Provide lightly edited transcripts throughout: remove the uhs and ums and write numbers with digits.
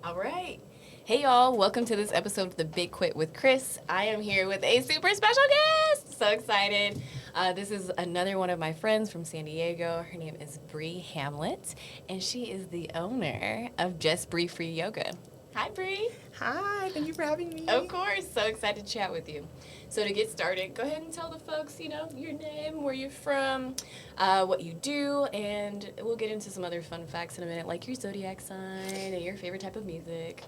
All right. Hey, y'all. Welcome to this episode of The Big Quit with Kris. I am here with a super special guest. So excited. This is another one of my friends from San Diego. Her name is Bri Hamlet, and she is the owner of JustBriFree Yoga. Hi, Bri. Hi, thank you for having me. Of course. So excited to chat with you. So to get started, go ahead and tell the folks, your name, where you're from, what you do, and we'll get into some other fun facts in a minute, like your zodiac sign and your favorite type of music.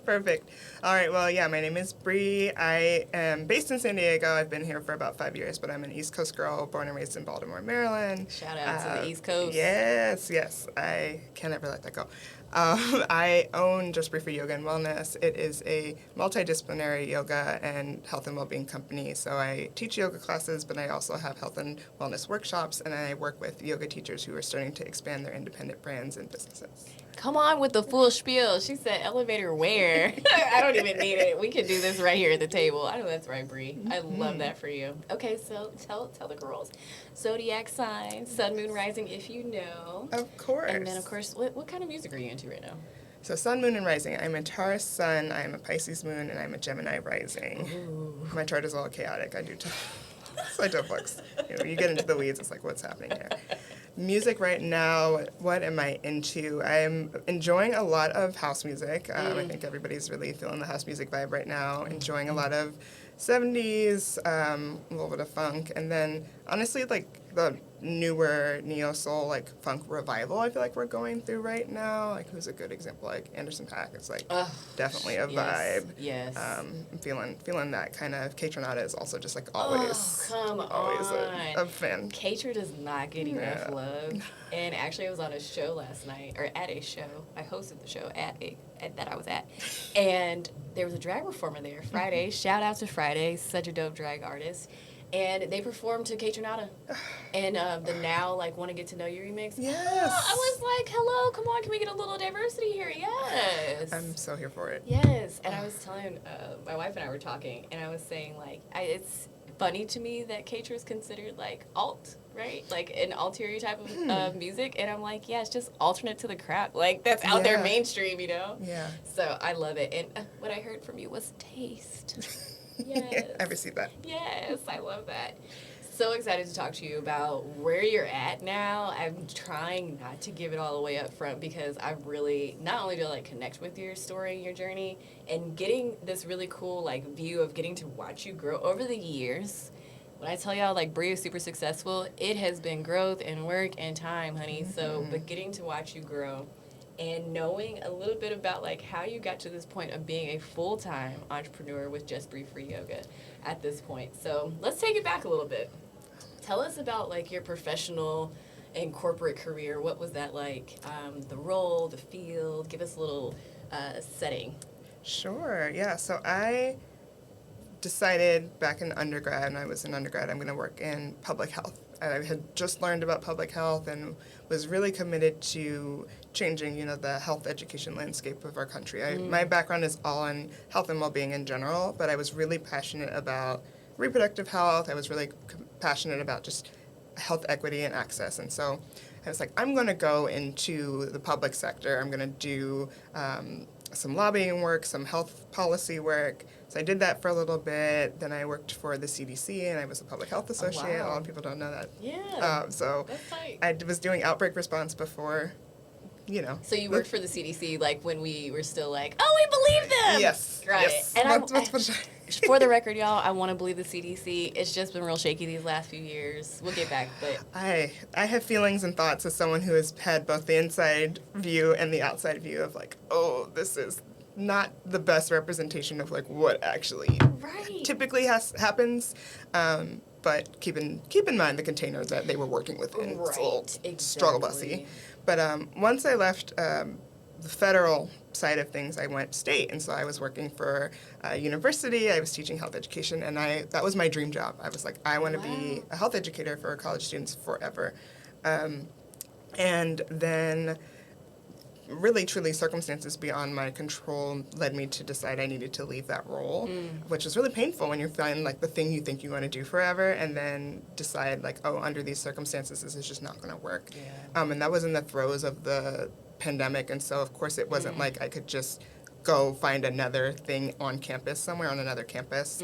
Perfect. All right, well, yeah, my name is Bri. I am based in San Diego. I've been here for about 5 years, but I'm an East Coast girl, born and raised in Baltimore, Maryland. Shout out to the East Coast. Yes. I can't ever let that go. I own JustBriFree Yoga and Wellness. It is a multidisciplinary yoga and health and well-being company. So I teach yoga classes, but I also have health and wellness workshops, and I work with yoga teachers who are starting to expand their independent brands and businesses. Come on with the full spiel. She said elevator where? I don't even need it. We could do this right here at the table. I know that's right, Bri. I love that for you. Okay, so tell the girls. Zodiac sign, sun, moon, rising, if you know. Of course. And then, of course, what kind of music are you into right now? So sun, moon, and rising. I'm a Taurus sun, I'm a Pisces moon, and I'm a Gemini rising. Ooh. My chart is all chaotic. I do folks. You get into the weeds, it's like, what's happening here? Music right now, what am I into? I'm enjoying a lot of house music. I think everybody's really feeling the house music vibe right now. Enjoying a lot of 70s, a little bit of funk, and then honestly, like the newer neo-soul, like funk revival I feel like we're going through right now. Like, who's a good example? Like Anderson .Paak is like definitely a vibe. Yes. I'm feeling that kind of. Kaytranada is also just like always. Oh, come always on. a fan. K-Tr does not get enough love. And actually, I was on a show last night, or at a show. I hosted the show that I was at. And there was a drag performer there, Friday. Shout out to Friday, such a dope drag artist. And they performed to Kaytranada. And the Now, like, Want to Get to Know You remix. Yes. I was like, hello, come on, can we get a little diversity here? Yes. I'm so here for it. Yes. And I was telling, my wife and I were talking, and I was saying, like, it's funny to me that K-Tr is considered, like, alt, right? Like, an ulterior type of music. And I'm like, yeah, it's just alternate to the crap. Like, that's out there mainstream, Yeah. So I love it. And what I heard from you was taste. Yes. I received that. Yes, I love that. So excited to talk to you about where you're at now. I'm trying not to give it all the way up front because I really, not only do I like connect with your story, your journey, and getting this really cool like view of getting to watch you grow over the years. When I tell y'all like Bri is super successful, it has been growth and work and time, honey. So, but getting to watch you grow and knowing a little bit about like how you got to this point of being a full-time entrepreneur with JustBriFree Yoga at this point. So let's take it back a little bit. Tell us about like your professional and corporate career. What was that like? The role, the field. Give us a little setting. Sure. Yeah. So I decided back in undergrad, and I was in undergrad, I'm going to work in public health. I had just learned about public health and was really committed to changing, the health education landscape of our country. My background is all in health and well-being in general, but I was really passionate about reproductive health. I was really passionate about just health equity and access. And so I was like, I'm going to go into the public sector. I'm going to do some lobbying work, some health policy work. So I did that for a little bit. Then I worked for the CDC, and I was a public health associate. Oh, wow. A lot of people don't know that. Yeah. So that's tight. I was doing outbreak response before, So you worked for the CDC like when we were still like, oh, we believe them. Yes. Right. Yes. And for the record, y'all, I want to believe the CDC. It's just been real shaky these last few years. We'll get back, but I have feelings and thoughts as someone who has had both the inside view and the outside view of like, oh, this is not the best representation of like what actually typically happens. But keep in mind the container that they were working within. Right. It's a little struggle bussy. But once I left the federal side of things, I went state, and so I was working for a university. I was teaching health education, and that was my dream job. I was like, I want to be a health educator for college students forever. And then really, truly, circumstances beyond my control led me to decide I needed to leave that role, which is really painful when you find like the thing you think you want to do forever, and then decide like, oh, under these circumstances, this is just not going to work. Yeah. And that was in the throes of the pandemic, and so of course it wasn't like I could just go find another thing on campus somewhere on another campus.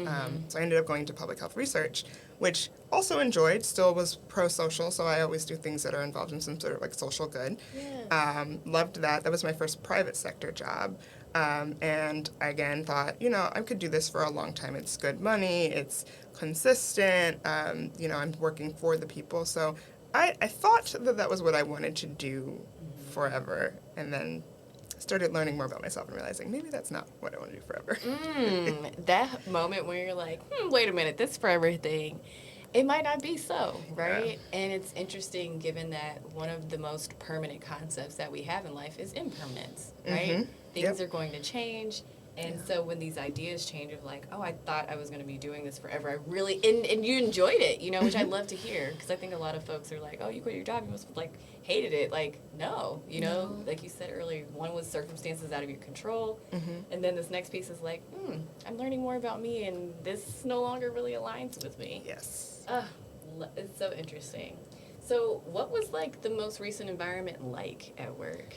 So I ended up going to public health research, which also enjoyed, still was pro-social, so I always do things that are involved in some sort of like social good. Loved that. That was my first private sector job. And I again thought, I could do this for a long time. It's good money, it's consistent, I'm working for the people. So I thought that was what I wanted to do forever. And then started learning more about myself and realizing maybe that's not what I want to do forever. That moment where you're like, wait a minute, this forever thing, it might not be so, right? Yeah. And it's interesting given that one of the most permanent concepts that we have in life is impermanence, right? Things are going to change. And so when these ideas change of like, I thought I was going to be doing this forever, I really, and you enjoyed it, which I love to hear, because I think a lot of folks are like, you quit your job, you must have like hated it. Like, no, like you said earlier, one was circumstances out of your control, and then this next piece is like, I'm learning more about me, and this no longer really aligns with me. Yes. It's so interesting. So what was like the most recent environment like at work?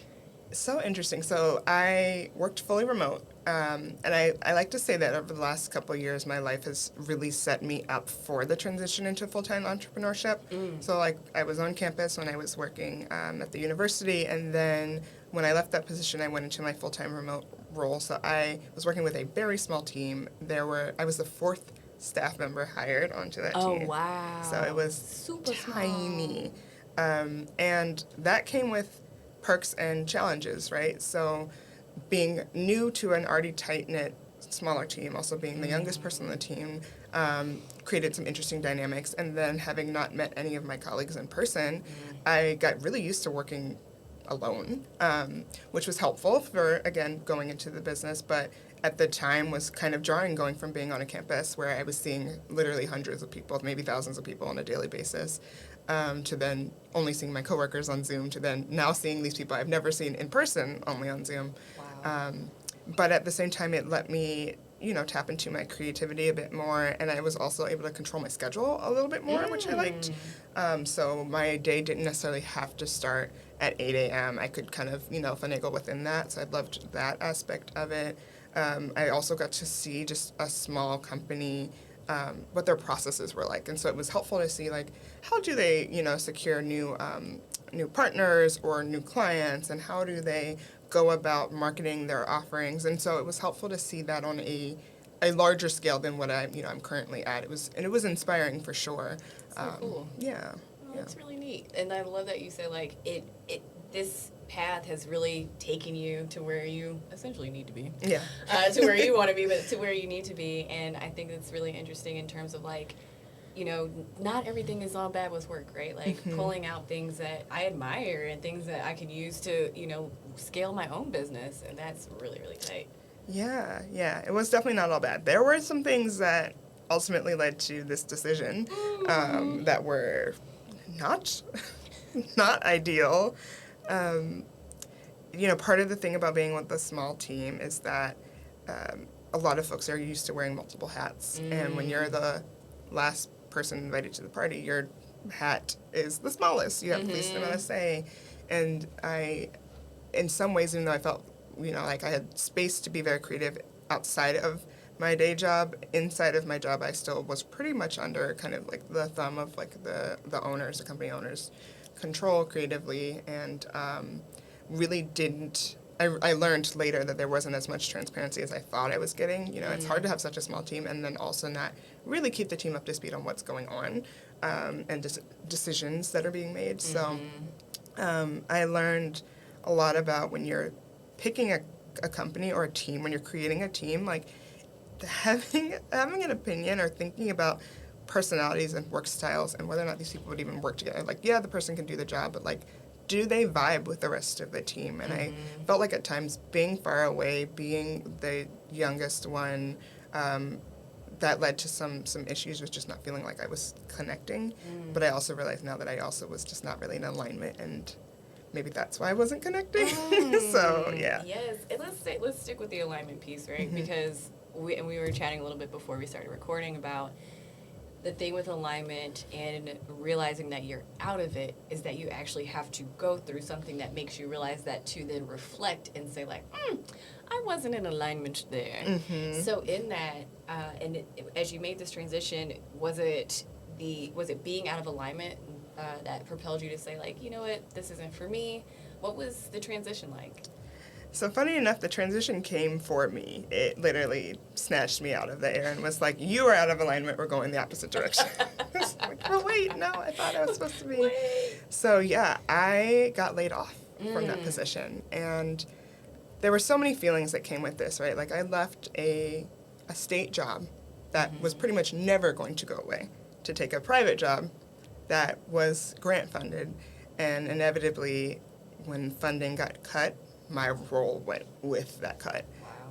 So interesting. So I worked fully remote, and I like to say that over the last couple of years, my life has really set me up for the transition into full-time entrepreneurship. So like I was on campus when I was working at the university, and then when I left that position, I went into my full-time remote role. So I was working with a very small team. I was the fourth staff member hired onto that team. Oh, wow. So it was super tiny. And that came with perks and challenges, right? So being new to an already tight-knit, smaller team, also being the youngest person on the team, created some interesting dynamics. And then having not met any of my colleagues in person, I got really used to working alone, which was helpful for, again, going into the business, but at the time was kind of jarring going from being on a campus where I was seeing literally hundreds of people, maybe thousands of people on a daily basis, to then only seeing my coworkers on Zoom, to then now seeing these people I've never seen in person, only on Zoom. Wow. But at the same time, it let me, tap into my creativity a bit more, and I was also able to control my schedule a little bit more, which I liked. So my day didn't necessarily have to start at 8 a.m. I could kind of, finagle within that, so I loved that aspect of it. I also got to see just a small company, what their processes were like. And so it was helpful to see, like, how do they, secure new partners or new clients, and how do they go about marketing their offerings. And so it was helpful to see that on a larger scale than what I'm currently at. It was inspiring for sure. So cool. Yeah. Oh, that's really neat. And I love that you say, like, this path has really taken you to where you essentially need to be. Yeah. To where you want to be, but to where you need to be. And I think it's really interesting in terms of, like, not everything is all bad with work, right? Like, pulling out things that I admire and things that I could use to, scale my own business. And that's really, really tight. Yeah. It was definitely not all bad. There were some things that ultimately led to this decision that were not ideal. Part of the thing about being with a small team is that a lot of folks are used to wearing multiple hats. And when you're the last person invited to the party, your hat is the smallest. You have the least amount of say. And I, in some ways, even though I felt, like I had space to be very creative outside of my day job, inside of my job, I still was pretty much under kind of like the thumb of like the owners, the company owners' control creatively, and really didn't. I learned later that there wasn't as much transparency as I thought I was getting. It's hard to have such a small team and then also not really keep the team up to speed on what's going on and decisions that are being made. So I learned a lot about when you're picking a company or a team, when you're creating a team, like having an opinion or thinking about personalities and work styles and whether or not these people would even work together. Like, yeah, the person can do the job, but like, do they vibe with the rest of the team? And I felt like at times being far away, being the youngest one, that led to some issues with just not feeling like I was connecting. But I also realized now that I also was just not really in alignment, and maybe that's why I wasn't connecting. So, yeah. Yes, and let's stick with the alignment piece, right? Because we were chatting a little bit before we started recording about the thing with alignment and realizing that you're out of it is that you actually have to go through something that makes you realize that to then reflect and say like, I wasn't in alignment there. Mm-hmm. So in that, as you made this transition, was it being out of alignment that propelled you to say like, you know what, this isn't for me? What was the transition like? So funny enough, the transition came for me. It literally snatched me out of the air and was like, you are out of alignment, we're going the opposite direction. Like, oh wait, no, I thought I was supposed to be. Wait. So yeah, I got laid off from that position. And there were so many feelings that came with this, right? Like I left a state job that was pretty much never going to go away to take a private job that was grant funded. And inevitably, when funding got cut, my role went with that cut.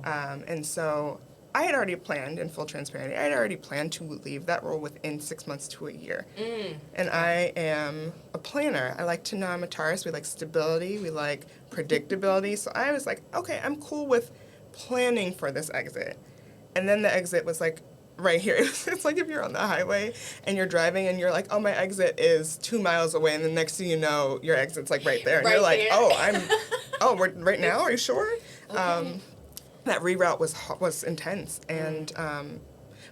Wow. And so I had already planned, in full transparency, I had already planned to leave that role within 6 months to a year. And I am a planner. I like to know I'm a Taurus. We like stability. We like predictability. So I was like, okay, I'm cool with planning for this exit. And then the exit was like, right here. It's like if you're on the highway and you're driving and you're like, oh, my exit is 2 miles away, and the next thing you know, your exit's like right there. And Right you're like, there. we're right now? Are you sure? Okay. That reroute was intense. And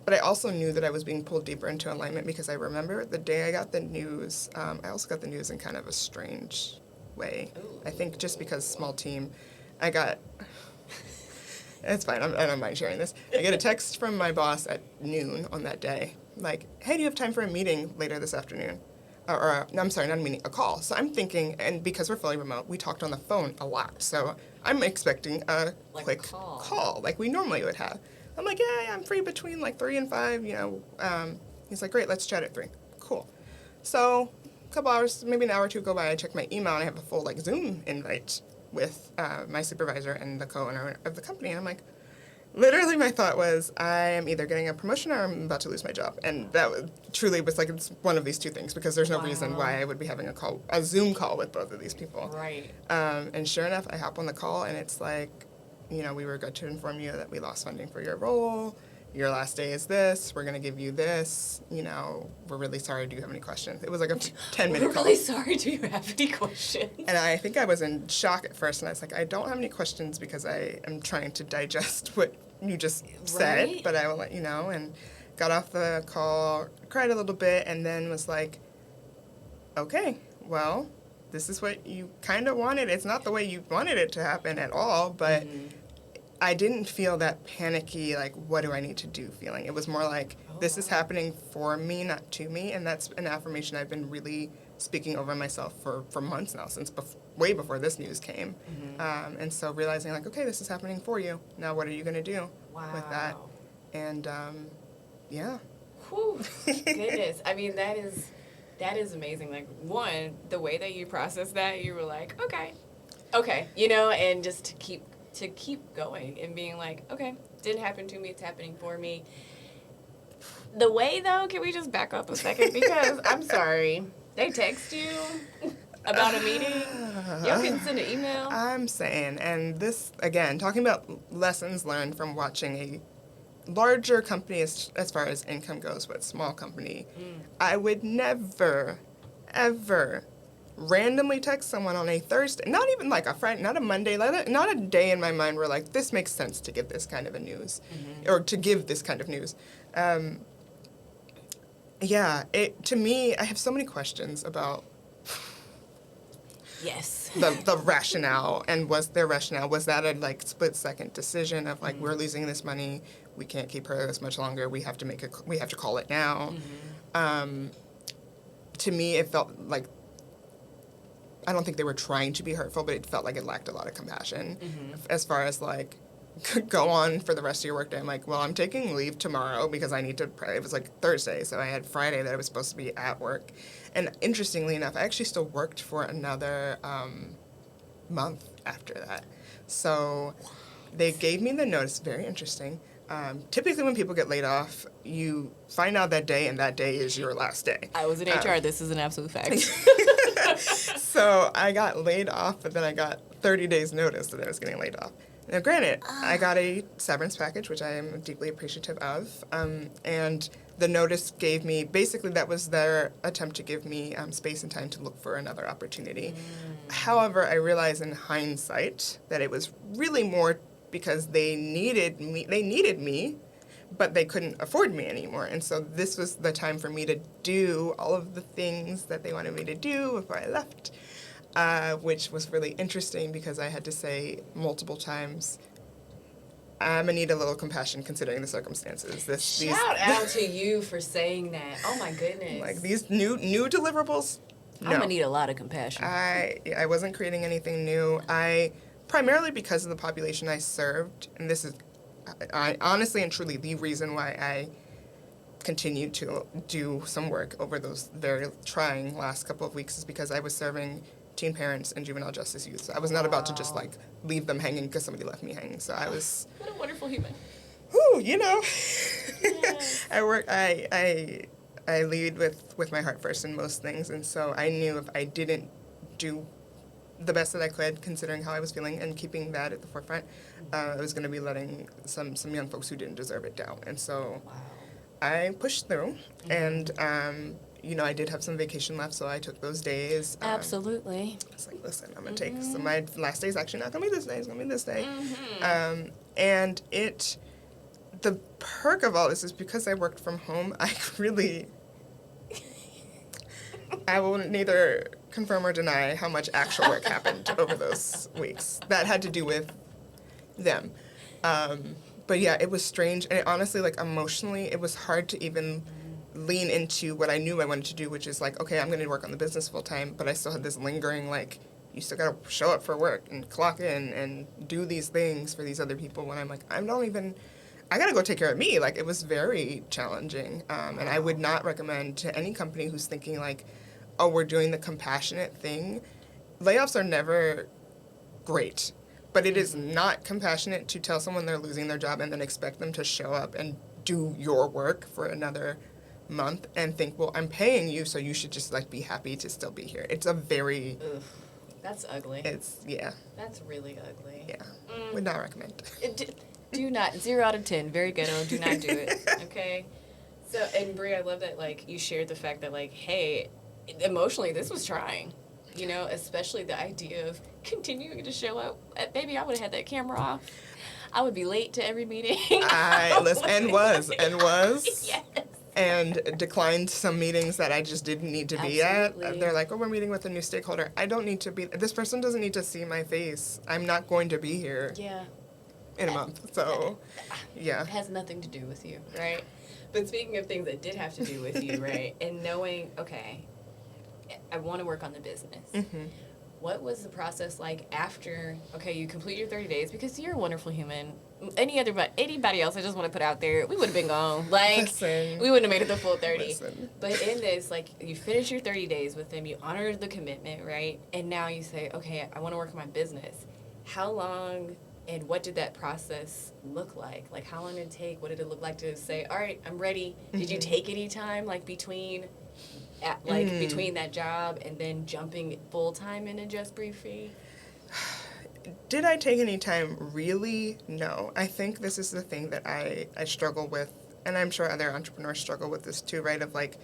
but I also knew that I was being pulled deeper into alignment because I remember the day I got the news, I also got the news in kind of a strange way. Ooh. I think just because small team, I got... It's fine. I don't mind sharing this. I get a text from my boss at noon on that day, like, hey, do you have time for a meeting later this afternoon? No, I'm sorry, not a meeting, a call. So I'm thinking, and because we're fully remote, we talked on the phone a lot. So I'm expecting a quick call like we normally would have. I'm like, yeah, I'm free between like 3 and 5, you know. He's like, great, let's chat at 3. Cool. So a couple hours, maybe an hour or two go by, I check my email, and I have a full like Zoom invite with my supervisor and the co-owner of the company. And I'm like, literally my thought was, I am either getting a promotion or I'm about to lose my job. And that truly was like, it's one of these two things, because there's no reason why I would be having a Zoom call with both of these people. Right. And sure enough, I hop on the call, and it's like, you know, we regret to inform you that we lost funding for your role. Your last day is this. We're going to give you this. You know, we're really sorry. Do you have any questions? It was like a 10-minute We're call. really sorry. Do you have any questions? And I think I was in shock at first, and I was like, I don't have any questions because I am trying to digest what you just said, Right. but I will let you know. And got off the call, cried a little bit, and then was like, okay, well, this is what you kind of wanted. It's not the way you wanted it to happen at all, but I didn't feel that panicky, like, what do I need to do feeling. It was more like, this is happening for me, not to me, and that's an affirmation I've been really speaking over myself for months now, since way before this news came. And so realizing, like, okay, this is happening for you. Now what are you going to do with that? And, yeah. Whew, goodness. I mean, that is amazing. Like, one, the way that you processed that, you were like, okay, you know, and just to keep going and being like, okay, didn't happen to me, it's happening for me. The way, though, can we just back up a second? Because I'm sorry, they text you about a meeting. Y'all can send an email. I'm saying, and this, again, talking about lessons learned from watching a larger company as far as income goes, but small company, I would never, ever randomly text someone on a Thursday, not even like a Friday, not a Monday, not a day in my mind where like, this makes sense to get this kind of a news, or to give this kind of news. Yeah, to me, I have so many questions about Yes. the rationale, and was there rationale? Was that a like split-second decision of like, we're losing this money, we can't keep her this much longer, we have to call it now? To me, it felt like, I don't think they were trying to be hurtful, but it felt like it lacked a lot of compassion. As far as like, go on for the rest of your workday. I'm like, well, I'm taking leave tomorrow because I need to, it was like Thursday, so I had Friday that I was supposed to be at work. And interestingly enough, I actually still worked for another month after that. So they gave me the notice, very interesting. Typically when people get laid off, you find out that day, and that day is your last day. I was in HR. This is an absolute fact. So I got laid off, but then I got 30 days notice that I was getting laid off. Now, granted, I got a severance package, which I am deeply appreciative of, and the notice gave me, basically that was their attempt to give me space and time to look for another opportunity. However, I realized in hindsight that it was really more because they needed me, but they couldn't afford me anymore. And so this was the time for me to do all of the things that they wanted me to do before I left, which was really interesting because I had to say multiple times, I'm gonna need a little compassion considering the circumstances. Shout out to you for saying that. Oh my goodness. Like these new deliverables. No. I'm gonna need a lot of compassion. I wasn't creating anything new. I primarily because of the population I served, and this is, I honestly and truly the reason why I continued to do some work over those very trying last couple of weeks is because I was serving teen parents and juvenile justice youth. So I was not about to just like leave them hanging because somebody left me hanging. So I was. What a wonderful human. Whew, you know. Yes. I lead with my heart first in most things, and so I knew if I didn't do the best that I could, considering how I was feeling and keeping that at the forefront, I was going to be letting some young folks who didn't deserve it down. And so I pushed through, and I did have some vacation left, so I took those days. Absolutely. I was like, listen, I'm going to take, so my last day is actually not going to be this day, it's going to be this day. And the perk of all this is because I worked from home, I will neither confirm or deny how much actual work happened over those weeks. That had to do with them. But yeah, it was strange. And honestly, like emotionally, it was hard to even lean into what I knew I wanted to do, which is like, okay, I'm going to work on the business full time, but I still had this lingering, like, you still got to show up for work and clock in and do these things for these other people when I'm like, I got to go take care of me. Like, it was very challenging. And I would not recommend to any company who's thinking like, oh, we're doing the compassionate thing. Layoffs are never great, but it is not compassionate to tell someone they're losing their job and then expect them to show up and do your work for another month and think, well, I'm paying you, so you should just like be happy to still be here. It's a very... Ugh, that's ugly. Yeah. That's really ugly. Yeah. Would not recommend. Do not. 0 out of 10. Very ghetto. Do not do it. Okay? So, and Bri, I love that, like, you shared the fact that, like, hey, emotionally, this was trying. You know, especially the idea of continuing to show up. Baby, I would have had that camera off. I would be late to every meeting. And was. Yes. And declined some meetings that I just didn't need to be at. They're like, oh, we're meeting with a new stakeholder. I don't need to be, this person doesn't need to see my face. I'm not going to be here in a month. So, yeah. It has nothing to do with you, right? But speaking of things that did have to do with you, right, and knowing, okay, I want to work on the business. Mm-hmm. What was the process like after, okay, you complete your 30 days, because you're a wonderful human. Anybody else I just want to put out there, we would have been gone. Like, we wouldn't have made it the full 30. Listen. But in this, like, you finish your 30 days with them, you honor the commitment, right? And now you say, okay, I want to work on my business. How long and what did that process look like? Like, how long did it take? What did it look like to say, all right, I'm ready? Mm-hmm. Did you take any time, like, between that job and then jumping full-time into JustBriFree? Did I take any time? Really? No. I think this is the thing that I struggle with, and I'm sure other entrepreneurs struggle with this too, right? Of like,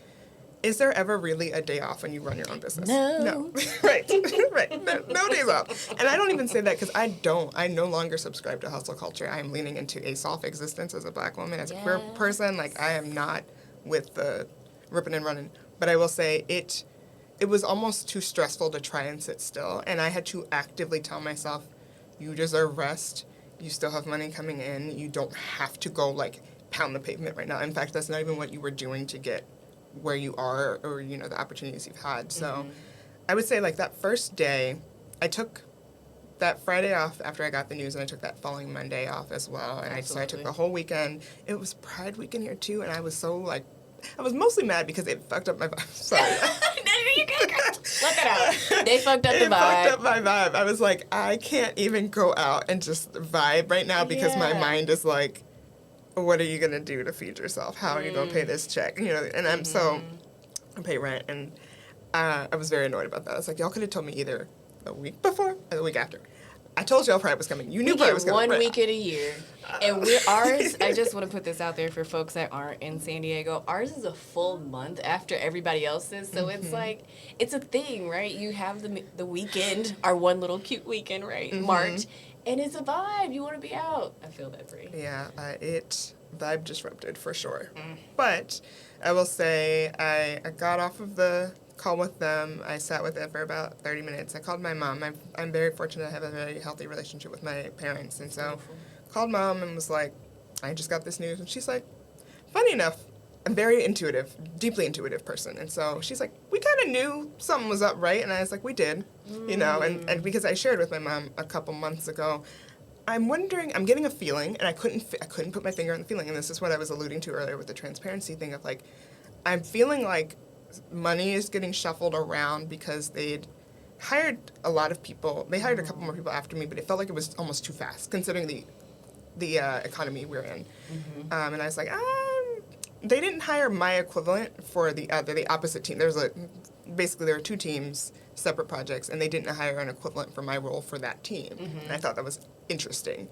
is there ever really a day off when you run your own business? No. Right. No days off. And I don't even say that because I no longer subscribe to hustle culture. I am leaning into a self-existence as a Black woman, as a queer person. Like, I am not with the ripping and running. But I will say it was almost too stressful to try and sit still. And I had to actively tell myself, you deserve rest. You still have money coming in. You don't have to go, like, pound the pavement right now. In fact, that's not even what you were doing to get where you are or, you know, the opportunities you've had. So I would say, like, that first day, I took that Friday off after I got the news, and I took that following Monday off as well. And so I took the whole weekend. It was Pride weekend here, too, and I was so, like, I was mostly mad because it fucked up my vibe. Sorry. Let it out. They fucked up the vibe. It fucked up my vibe. I was like, I can't even go out and just vibe right now because my mind is like, what are you going to do to feed yourself? How are you going to pay this check? You know, and I pay rent, and I was very annoyed about that. I was like, y'all could have told me either the week before or the week after. I told y'all Pride was coming. You knew Pride was coming. One weekend a year. And ours, I just want to put this out there for folks that aren't in San Diego. Ours is a full month after everybody else's. So it's like, it's a thing, right? You have the weekend, our one little cute weekend, right? March. And it's a vibe. You want to be out. I feel that, Bri. Yeah, vibe disrupted for sure. But I will say I got off of the call with them. I sat with it for about 30 minutes. I called my mom. I'm very fortunate to have a very healthy relationship with my parents. And so called mom and was like, I just got this news. And she's like, funny enough, I'm very intuitive, deeply intuitive person. And so she's like, we kind of knew something was up, right? And I was like, we did, you know, and because I shared with my mom a couple months ago, I'm wondering, I'm getting a feeling, and I couldn't put my finger on the feeling, and this is what I was alluding to earlier with the transparency thing of like, I'm feeling like money is getting shuffled around because they'd hired a lot of people. They hired a couple more people after me, but it felt like it was almost too fast considering the economy we're in. And I was like, they didn't hire my equivalent for the opposite team. Basically there were two teams, separate projects, and they didn't hire an equivalent for my role for that team. And I thought that was interesting.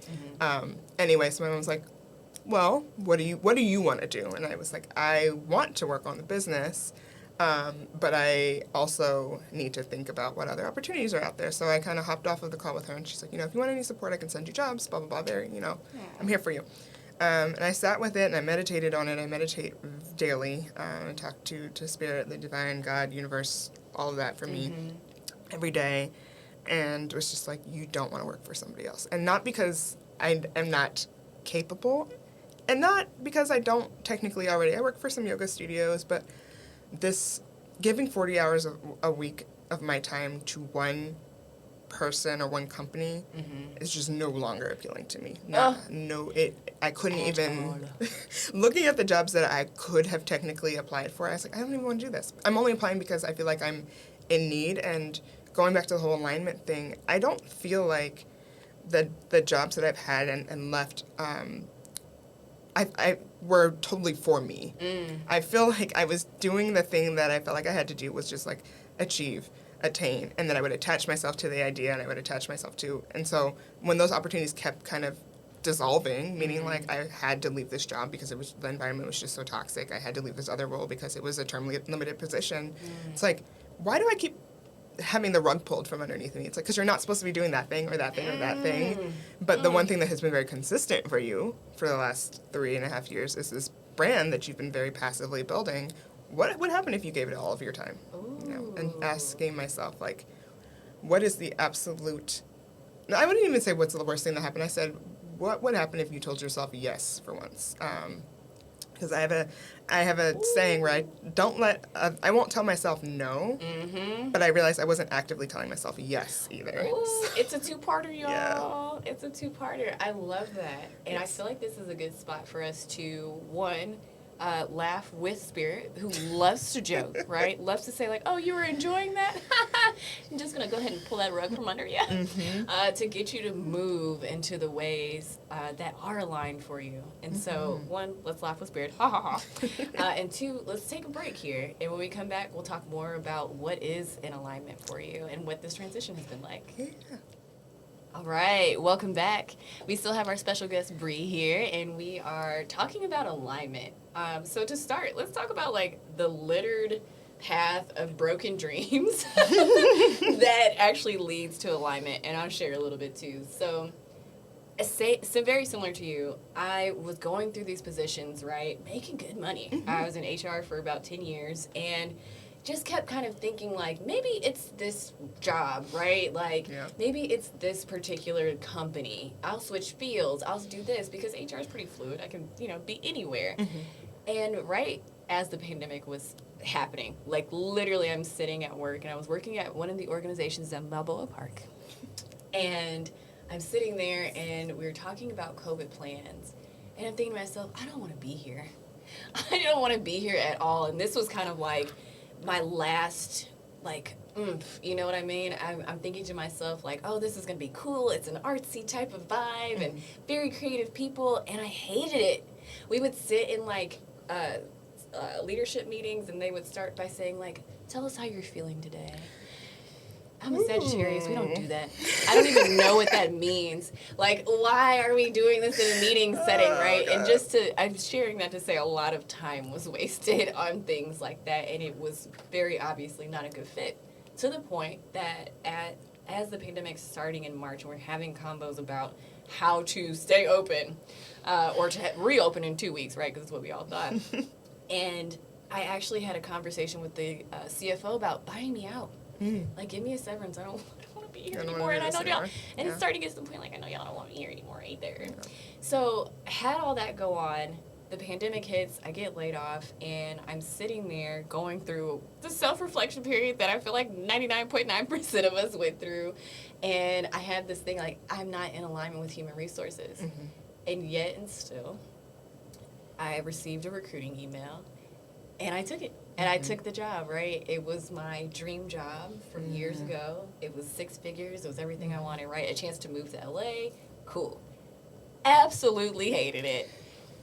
Anyway, so my mom was like, well, what do you want to do? And I was like, I want to work on the business, but I also need to think about what other opportunities are out there. So I kind of hopped off of the call with her, and she's like, if you want any support, I can send you jobs, blah, blah, blah, I'm here for you. And I sat with it, and I meditated on it. I meditate daily. I talk to Spirit, the Divine, God, Universe, all of that for me every day. And it was just like, you don't want to work for somebody else. And not because I am not capable, and not because I don't technically already. I work for some yoga studios, but this giving 40 hours a week of my time to one person or one company is just no longer appealing to me. I couldn't even, looking at the jobs that I could have technically applied for, I was like, I don't even want to do this. I'm only applying because I feel like I'm in need, and going back to the whole alignment thing, I don't feel like the jobs that I've had and left, I were totally for me. I feel like I was doing the thing that I felt like I had to do, was just like attain, and then I would attach myself to the idea, and I would attach myself to, and so when those opportunities kept kind of dissolving, meaning like I had to leave this job because the environment was just so toxic, I had to leave this other role because it was a term limited position. It's like, why do I keep having the rug pulled from underneath me? It's like, because you're not supposed to be doing that thing or that thing or that thing. But the one thing that has been very consistent for you for the last 3.5 years is this brand that you've been very passively building. What would happen if you gave it all of your time? And asking myself, like, what is the absolute... I wouldn't even say what's the worst thing that happened. I said, what would happen if you told yourself yes for once? Because I have a saying where I won't tell myself no, but I realized I wasn't actively telling myself yes either. Ooh, it's a two-parter, y'all. Yeah. It's a two-parter. I love that. And I feel like this is a good spot for us to, one, laugh with Spirit, who loves to joke, right? Loves to say, like, oh, you were enjoying that? I'm just going to go ahead and pull that rug from under you to get you to move into the ways that are aligned for you. And so, one, let's laugh with Spirit. Ha, ha, ha. And two, let's take a break here. And when we come back, we'll talk more about what is in alignment for you and what this transition has been like. Yeah. All right, welcome back. We still have our special guest, Bri, here, and we are talking about alignment. So to start, let's talk about, like, the littered path of broken dreams that actually leads to alignment, and I'll share a little bit, too. So very similar to you, I was going through these positions, right, making good money. I was in HR for about 10 years, and just kept kind of thinking, like, maybe it's this job, right? Like, maybe it's this particular company. I'll switch fields. I'll do this because HR is pretty fluid. I can, be anywhere. And right as the pandemic was happening, like, literally I'm sitting at work, and I was working at one of the organizations in Balboa Park. And I'm sitting there, and we were talking about COVID plans. And I'm thinking to myself, I don't want to be here. I don't want to be here at all. And this was kind of like my last, like, oomph, you know what I mean? I'm thinking to myself, like, oh, this is going to be cool. It's an artsy type of vibe and very creative people, and I hated it. We would sit in, like, leadership meetings, and they would start by saying, like, tell us how you're feeling today. I'm a Sagittarius. We don't do that. I don't even know what that means. Like, why are we doing this in a meeting setting, right? God. And I'm sharing that to say a lot of time was wasted on things like that, and it was very obviously not a good fit. To the point that as the pandemic's starting in March, and we're having combos about how to stay open, or to reopen in 2 weeks, right? Because that's what we all thought. And I actually had a conversation with the CFO about buying me out. Like, give me a severance. I don't want to be here anymore. And I know y'all. And it's starting to get to the point, like, I know y'all don't want me here anymore either. Yeah. So, had all that go on, the pandemic hits, I get laid off, and I'm sitting there going through the self-reflection period that I feel like 99.9% of us went through. And I had this thing, like, I'm not in alignment with human resources. And yet and still, I received a recruiting email, and I took it. And I took the job, right? It was my dream job from years ago. It was 6 figures. It was everything I wanted, right? A chance to move to LA. Cool. Absolutely hated it.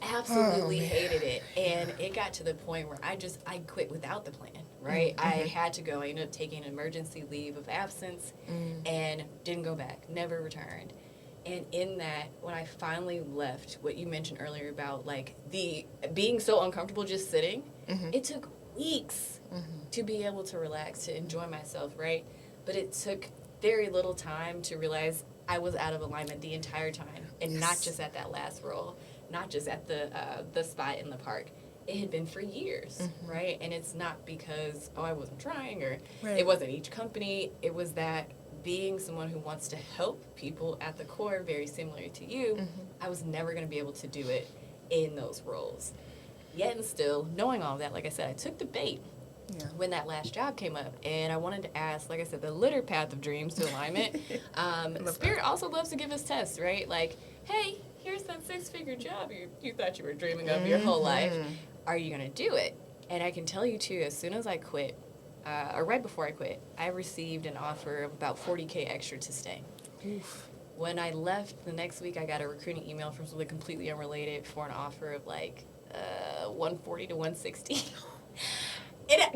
Absolutely hated it. And it got to the point where I quit without the plan, right? I had to go. I ended up taking an emergency leave of absence and didn't go back. Never returned. And in that, when I finally left, what you mentioned earlier about, like, the being so uncomfortable just sitting, it took weeks to be able to relax, to enjoy myself, right? But it took very little time to realize I was out of alignment the entire time, and not just at that last role, not just at the spot in the park. It had been for years, right? And it's not because, I wasn't trying, or it wasn't each company. It was that being someone who wants to help people at the core, very similar to you, I was never going to be able to do it in those roles. Yet and still, knowing all of that, like I said, I took the bait when that last job came up. And I wanted to ask, like I said, the litter path of dreams to alignment. Spirit also loves to give us tests, right? Like, hey, here's that 6-figure job you thought you were dreaming of your whole life. Are you going to do it? And I can tell you, too, as soon as I quit, or right before I quit, I received an offer of about $40K extra to stay. Oof. When I left the next week, I got a recruiting email from something completely unrelated for an offer of, like, 140 to 160.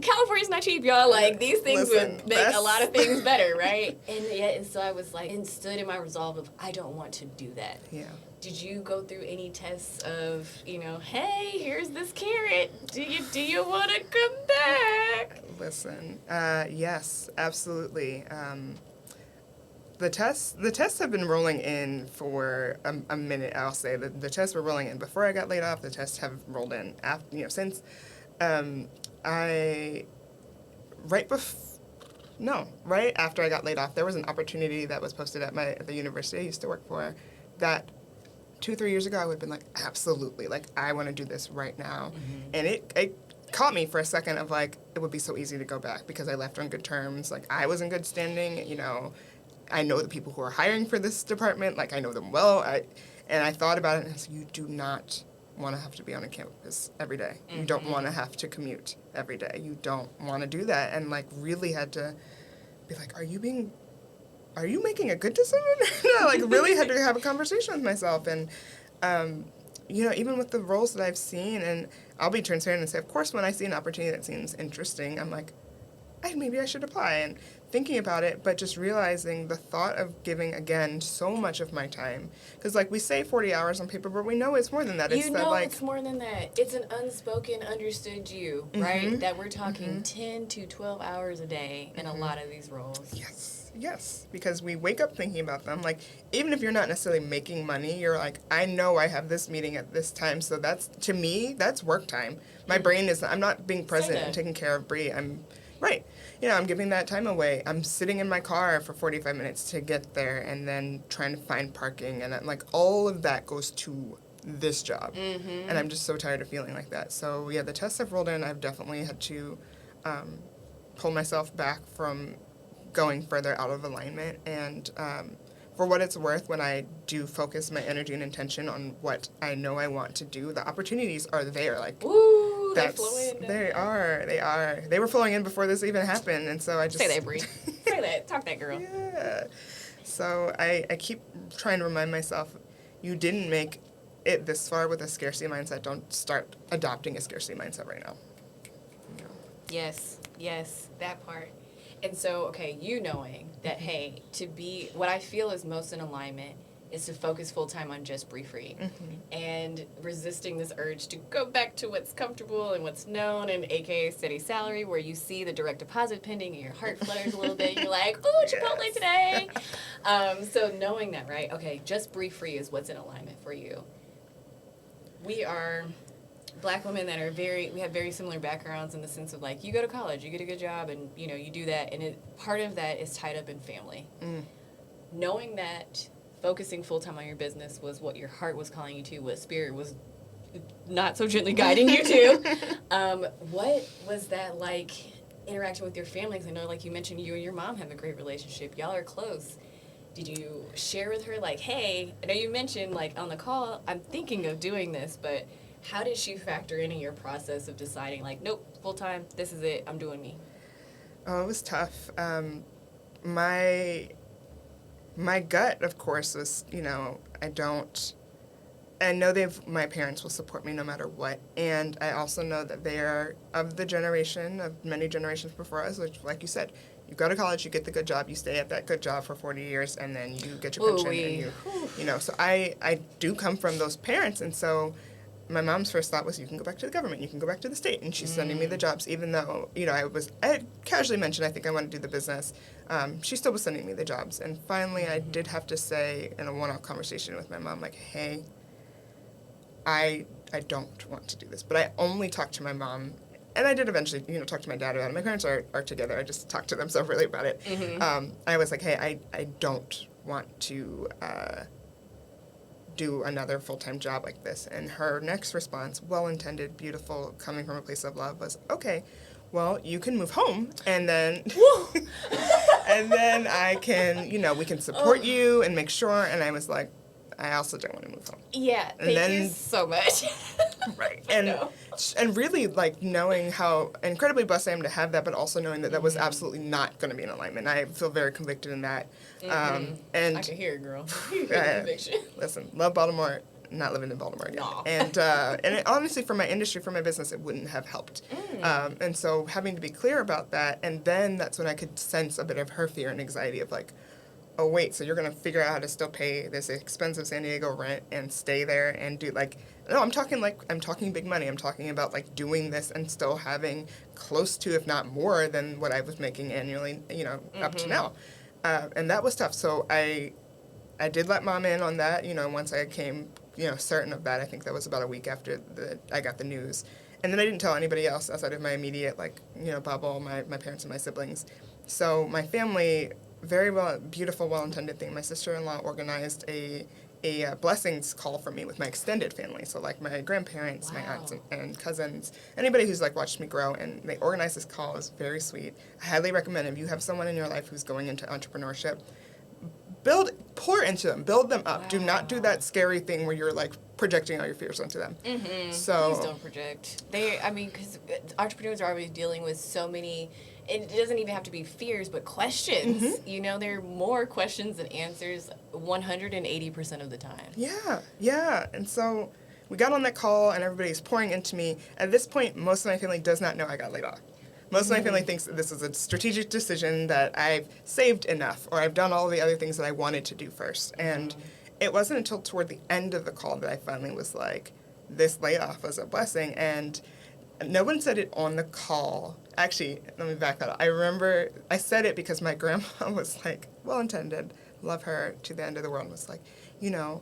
California's not cheap, y'all. Like, these things would make a lot of things better, right? And so I was like, and stood in my resolve of, I don't want to do that. Yeah. Did you go through any tests of, hey, here's this carrot. Do you want to come back? Listen, yes, absolutely. The tests have been rolling in for a minute. I'll say the tests were rolling in before I got laid off. The tests have rolled in after, since right after I got laid off, there was an opportunity that was posted at the university I used to work for, that 2-3 years ago I would have been like, absolutely, like, I want to do this right now. And it caught me for a second of, like, it would be so easy to go back because I left on good terms. Like, I was in good standing, I know the people who are hiring for this department, like, I know them well. And I thought about it, and I said, you do not want to have to be on a campus every day. You don't want to have to commute every day. You don't want to do that. And, like, really had to be like, are you making a good decision? No, like, really had to have a conversation with myself. And, even with the roles that I've seen, and I'll be transparent and say, of course, when I see an opportunity that seems interesting, I'm like, maybe I should apply. And thinking about it, but just realizing the thought of giving, again, so much of my time. Because, like, we say 40 hours on paper, but we know it's more than that. It's it's more than that. It's an unspoken, understood you, right? That we're talking 10 to 12 hours a day in a lot of these roles. Yes, because we wake up thinking about them. Like, even if you're not necessarily making money, you're like, I know I have this meeting at this time, so that's, to me, that's work time. My brain is, I'm not being present and taking care of Bri. I'm giving that time away. I'm sitting in my car for 45 minutes to get there and then trying to find parking. And, like, all of that goes to this job. And I'm just so tired of feeling like that. So, yeah, the tests have rolled in. I've definitely had to pull myself back from going further out of alignment. And for what it's worth, when I do focus my energy and intention on what I know I want to do, the opportunities are there. Like, ooh, they flow in. They are. They were flowing in before this even happened, and so I just... Say that, Bri. Say that. Talk that, girl. Yeah. So I keep trying to remind myself, you didn't make it this far with a scarcity mindset. Don't start adopting a scarcity mindset right now. Yes, that part. And so, okay, you knowing that, hey, to be, what I feel is most in alignment is to focus full time on JustBriFree, and resisting this urge to go back to what's comfortable and what's known, and AKA steady salary, where you see the direct deposit pending and your heart flutters a little bit. You're like, oh, Chipotle today. So knowing that, right? Okay, JustBriFree is what's in alignment for you. We are Black women that are we have very similar backgrounds in the sense of like, you go to college, you get a good job, and you know, you do that, and part of that is tied up in family. Knowing that focusing full-time on your business was what your heart was calling you to, what spirit was not so gently guiding you to. What was that like interacting with your family? 'Cause I know, like you mentioned, you and your mom have a great relationship. Y'all are close. Did you share with her, like, hey, I know you mentioned, like, on the call, I'm thinking of doing this, but how did she factor in your process of deciding, like, nope, full-time, this is it, I'm doing me? Oh, it was tough. My gut, of course, was, you know, I know my parents will support me no matter what, and I also know that they are of the generation, of many generations before us, which, like you said, you go to college, you get the good job, you stay at that good job for 40 years, and then you get your pension, and you know, so I do come from those parents, and so my mom's first thought was, you can go back to the government, you can go back to the state, and she's sending me the jobs, even though, you know, I had casually mentioned I think I want to do the business. She still was sending me the jobs, and finally I did have to say in a one-off conversation with my mom, like, hey, I don't want to do this, but I only talked to my mom, and I did eventually, you know, talk to my dad about it. My parents are together. I just talked to them separately about it. I was like, hey, I don't want to do another full-time job like this. And her next response, well-intended, beautiful, coming from a place of love, was, okay, well, you can move home, and then and then I can, you know, we can support you and make sure. And I was like, I also don't want to move home. Yeah, thank you so much. Right. And really, like, knowing how incredibly blessed I am to have that, but also knowing that that was absolutely not going to be in alignment. I feel very convicted in that. And I can hear it, girl. Conviction. Listen, love Baltimore, not living in Baltimore again. No. And it, honestly, for my industry, for my business, it wouldn't have helped. And so having to be clear about that, and then that's when I could sense a bit of her fear and anxiety of, like, oh, wait, so you're going to figure out how to still pay this expensive San Diego rent and stay there and do, like, no, I'm talking big money. I'm talking about, like, doing this and still having close to, if not more than what I was making annually, you know, up to now. And that was tough. So I did let Mom in on that, you know, once I came, you know, certain of that. I think that was about a week after I got the news. And then I didn't tell anybody else outside of my immediate, like, you know, bubble, my parents and my siblings. So my family, very beautiful, well-intended thing. My sister-in-law organized a blessings call for me with my extended family. So, like, my grandparents, my aunts and cousins, anybody who's, like, watched me grow. And they organized this call. It was very sweet. I highly recommend, if you have someone in your life who's going into entrepreneurship, pour into them, build them up. Do not do that scary thing where you're, like, projecting all your fears onto them. So please don't project. Because entrepreneurs are always dealing with so many. It doesn't even have to be fears, but questions. You know, there are more questions than answers 180% of the time. Yeah. And so we got on that call, and everybody's pouring into me. At this point, most of my family does not know I got laid off. Most of my family thinks that this is a strategic decision, that I've saved enough, or I've done all the other things that I wanted to do first. And it wasn't until toward the end of the call that I finally was like, this layoff was a blessing. And no one said it on the call. Actually, let me back that up. I remember I said it because my grandma was like, well-intended, love her to the end of the world, was like, you know,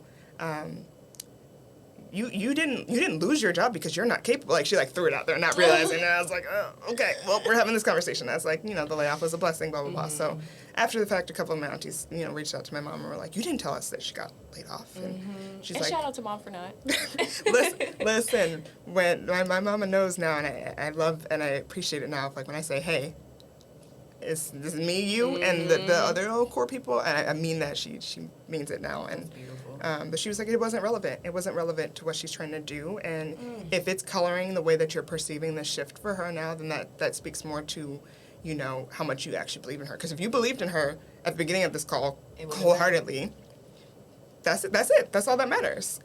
you didn't lose your job because you're not capable. Like, she, like, threw it out there, not realizing. And I was like, oh, okay, well, we're having this conversation. I was like, you know, the layoff was a blessing, blah, blah, blah. So after the fact, a couple of my aunties, you know, reached out to my mom and were like, you didn't tell us that she got laid off. And she's like, shout out to Mom for not. listen, when my mama knows now, and I love and I appreciate it now, like, when I say, hey, this is me, you, and the other little core people, and I mean that. She means it now. And but she was like, it wasn't relevant. It wasn't relevant to what she's trying to do. And if it's coloring the way that you're perceiving the shift for her now, then that speaks more to, you know, how much you actually believe in her. Because if you believed in her at the beginning of this call wholeheartedly, that's it. That's all that matters.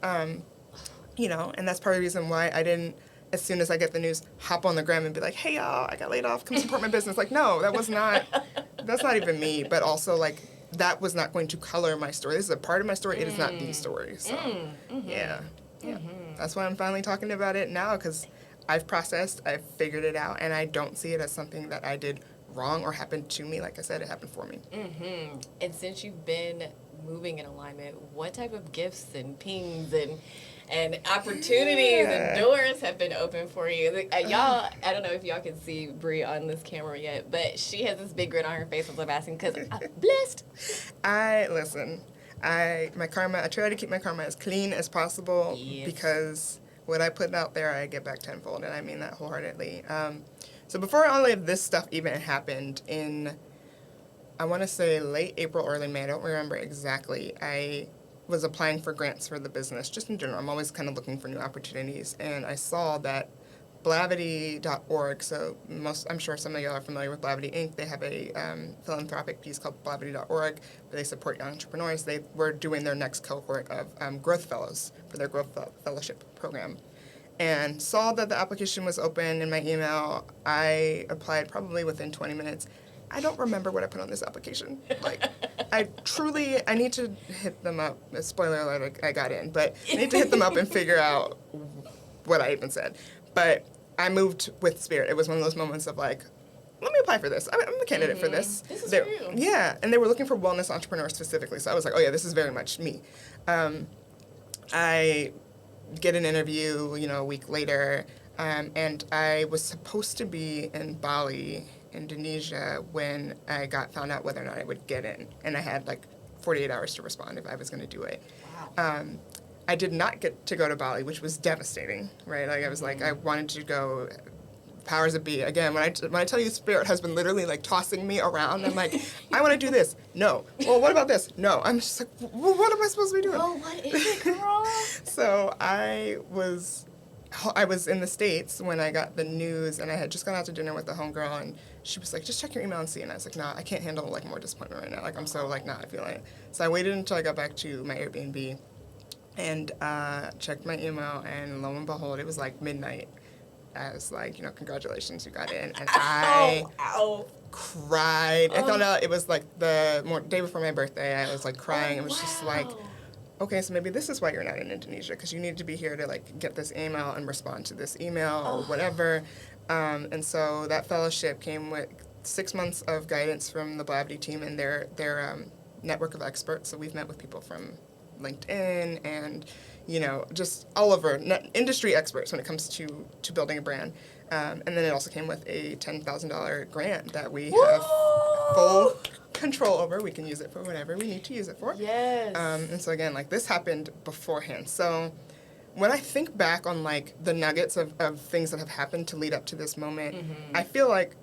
You know, and that's part of the reason why I didn't as soon as I get the news, hop on the gram and be like, hey, y'all, I got laid off. Come support my business. Like, no, that's not even me. But also, like, that was not going to color my story. This is a part of my story. It is not the story. So, yeah. That's why I'm finally talking about it now, because I've processed, I've figured it out, and I don't see it as something that I did wrong or happened to me. Like I said, it happened for me. And since you've been moving in alignment, what type of gifts and pings and opportunities and doors have been open for you? Y'all, I don't know if y'all can see Bri on this camera yet, but she has this big grin on her face as I'm asking, because I'm blessed. I try to keep my karma as clean as possible, because what I put out there, I get back tenfold, and I mean that wholeheartedly. So before all of this stuff even happened, in, I want to say late April, early May, I don't remember exactly, I was applying for grants for the business, just in general. I'm always kind of looking for new opportunities, and I saw that Blavity.org, so I'm sure some of y'all are familiar with Blavity Inc. They have a philanthropic piece called Blavity.org, where they support young entrepreneurs. They were doing their next cohort of growth fellows for their growth fellowship program, and saw that the application was open in my email. I applied probably within 20 minutes. I don't remember what I put on this application. Like, I need to hit them up. Spoiler alert, I got in, but I need to hit them up and figure out what I even said. But I moved with spirit. It was one of those moments of like, let me apply for this. I'm a candidate for this. This is for you. Yeah, and they were looking for wellness entrepreneurs specifically. So I was like, oh yeah, this is very much me. I get an interview, a week later, and I was supposed to be in Bali, Indonesia, when I found out whether or not I would get in. And I had like 48 hours to respond if I was going to do it. Wow. I did not get to go to Bali, which was devastating, right? Like, I was like, I wanted to go, powers that be. Again, when I tell you spirit has been literally like tossing me around, I'm like, I want to do this. No. Well, what about this? No. I'm just like, well, what am I supposed to be doing? Oh, what is it, girl? So I was in the States when I got the news, and I had just gone out to dinner with the homegirl, and she was like, just check your email and see. And I was like, nah, I can't handle like more disappointment right now. Like, I'm so like not feeling it. So I waited until I got back to my Airbnb and checked my email, and lo and behold, it was like midnight. I was like, congratulations, you got in. And I cried. I found out it was like the day before my birthday. I was like crying. It was just like, okay, so maybe this is why you're not in Indonesia, because you need to be here to like get this email and respond to this email or whatever. And so that fellowship came with 6 months of guidance from the Blavity team and their network of experts. So we've met with people from LinkedIn and, just all over industry experts when it comes to building a brand. And then it also came with a $10,000 grant that we have full control over. We can use it for whatever we need to use it for. Yes. And so again, like, this happened beforehand. So when I think back on like the nuggets of things that have happened to lead up to this moment, I feel like,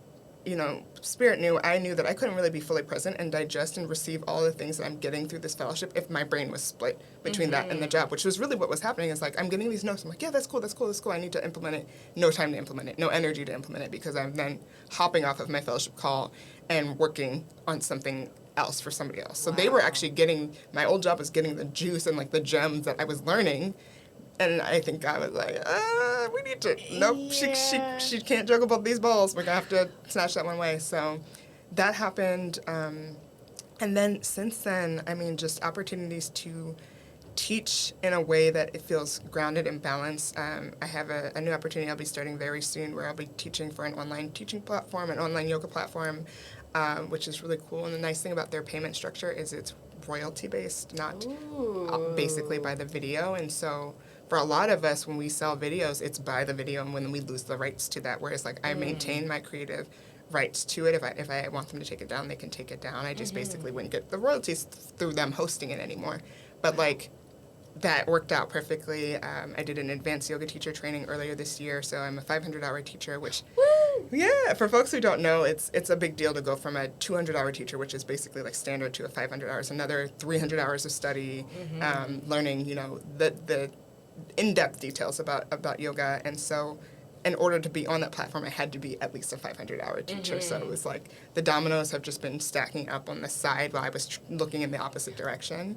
Spirit I knew that I couldn't really be fully present and digest and receive all the things that I'm getting through this fellowship if my brain was split between that and the job, which was really what was happening. Is like, I'm getting these notes. I'm like, yeah, that's cool. I need to implement it. No time to implement it. No energy to implement it, because I'm then hopping off of my fellowship call and working on something else for somebody else. So they were actually my old job was getting the juice and like the gems that I was learning. And I think I was like, we need to, nope, she can't juggle both these balls. We're going to have to snatch that one away. So that happened. And then since then, I mean, just opportunities to teach in a way that it feels grounded and balanced. I have a new opportunity I'll be starting very soon, where I'll be teaching for an online teaching platform, an online yoga platform, which is really cool. And the nice thing about their payment structure is it's royalty-based, not basically by the video. And so for a lot of us, when we sell videos, it's by the video, and when we lose the rights to that. Whereas, like, I maintain my creative rights to it. If I want them to take it down, they can take it down. I just basically wouldn't get the royalties through them hosting it anymore. But like, that worked out perfectly. I did an advanced yoga teacher training earlier this year, so I'm a 500-hour teacher, which, yeah, for folks who don't know, it's a big deal to go from a 200-hour teacher, which is basically like standard, to a 500 hours, another 300 hours of study, learning, the in-depth details about yoga. And so in order to be on that platform, I had to be at least a 500-hour teacher. So it was like the dominoes have just been stacking up on the side while I was looking in the opposite direction.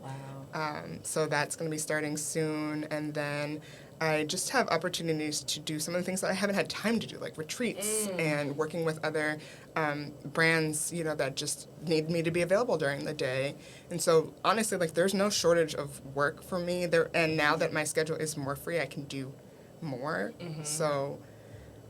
Wow. So that's going to be starting soon. And then I just have opportunities to do some of the things that I haven't had time to do, like retreats and working with other brands, you know, that just need me to be available during the day. And so honestly, like there's no shortage of work for me there. And now that my schedule is more free, I can do more. So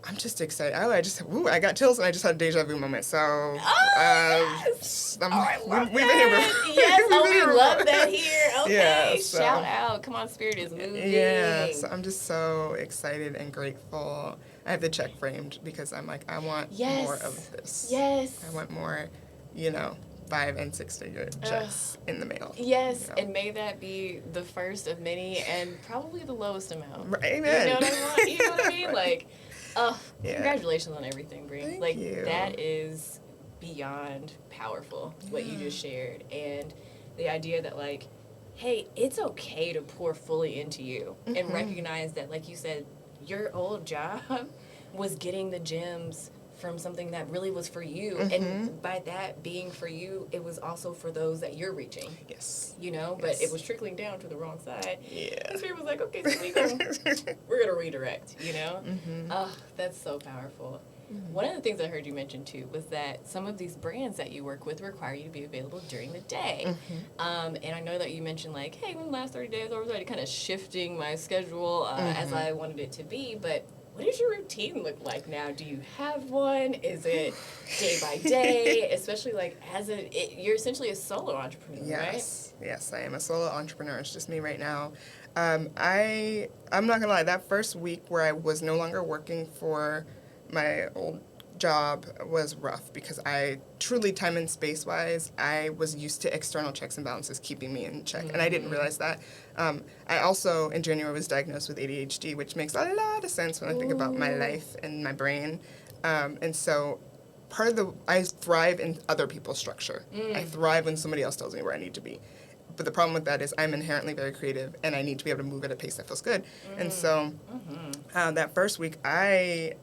I'm just excited. I got chills and I just had a deja vu moment. So, Yes! we've been here before. Yes, we love that here. Okay, Yeah, so, shout out. Come on, Spirit is moving. Yeah, so I'm just so excited and grateful. I have the check framed because I'm like, I want more of this. Yes. I want more, you know, 5 and 6 figure checks in the mail. Yes, you know? and may that be the first of many and probably the lowest amount. Right, amen. You know what I want? You know what I mean? Right. Like, Yeah. congratulations on everything, Bri. Thank like, you. that is beyond powerful, what you just shared. And the idea that, like, hey, it's okay to pour fully into you and recognize that, like you said, your old job was getting the gems from something that really was for you. And by that being for you, it was also for those that you're reaching. Yes. You know, but it was trickling down to the wrong side. Yeah. And Spirit was like, okay, so we're going to redirect, you know? Oh, that's so powerful. One of the things I heard you mention, too, was that some of these brands that you work with require you to be available during the day. And I know that you mentioned, like, hey, in the last 30 days, I was already kind of shifting my schedule as I wanted it to be, but what does your routine look like now? Do you have one? Is it day by day? Especially like you're essentially a solo entrepreneur, right? Yes, I am a solo entrepreneur. It's just me right now. I'm not gonna lie. That first week where I was no longer working for my old job was rough because I truly, time and space wise, I was used to external checks and balances keeping me in check, and I didn't realize that. I also in January was diagnosed with ADHD, which makes a lot of sense when I think about my life and my brain, and so I thrive in other people's structure. I thrive when somebody else tells me where I need to be. But the problem with that is I'm inherently very creative, and I need to be able to move at a pace that feels good. And so that first week, I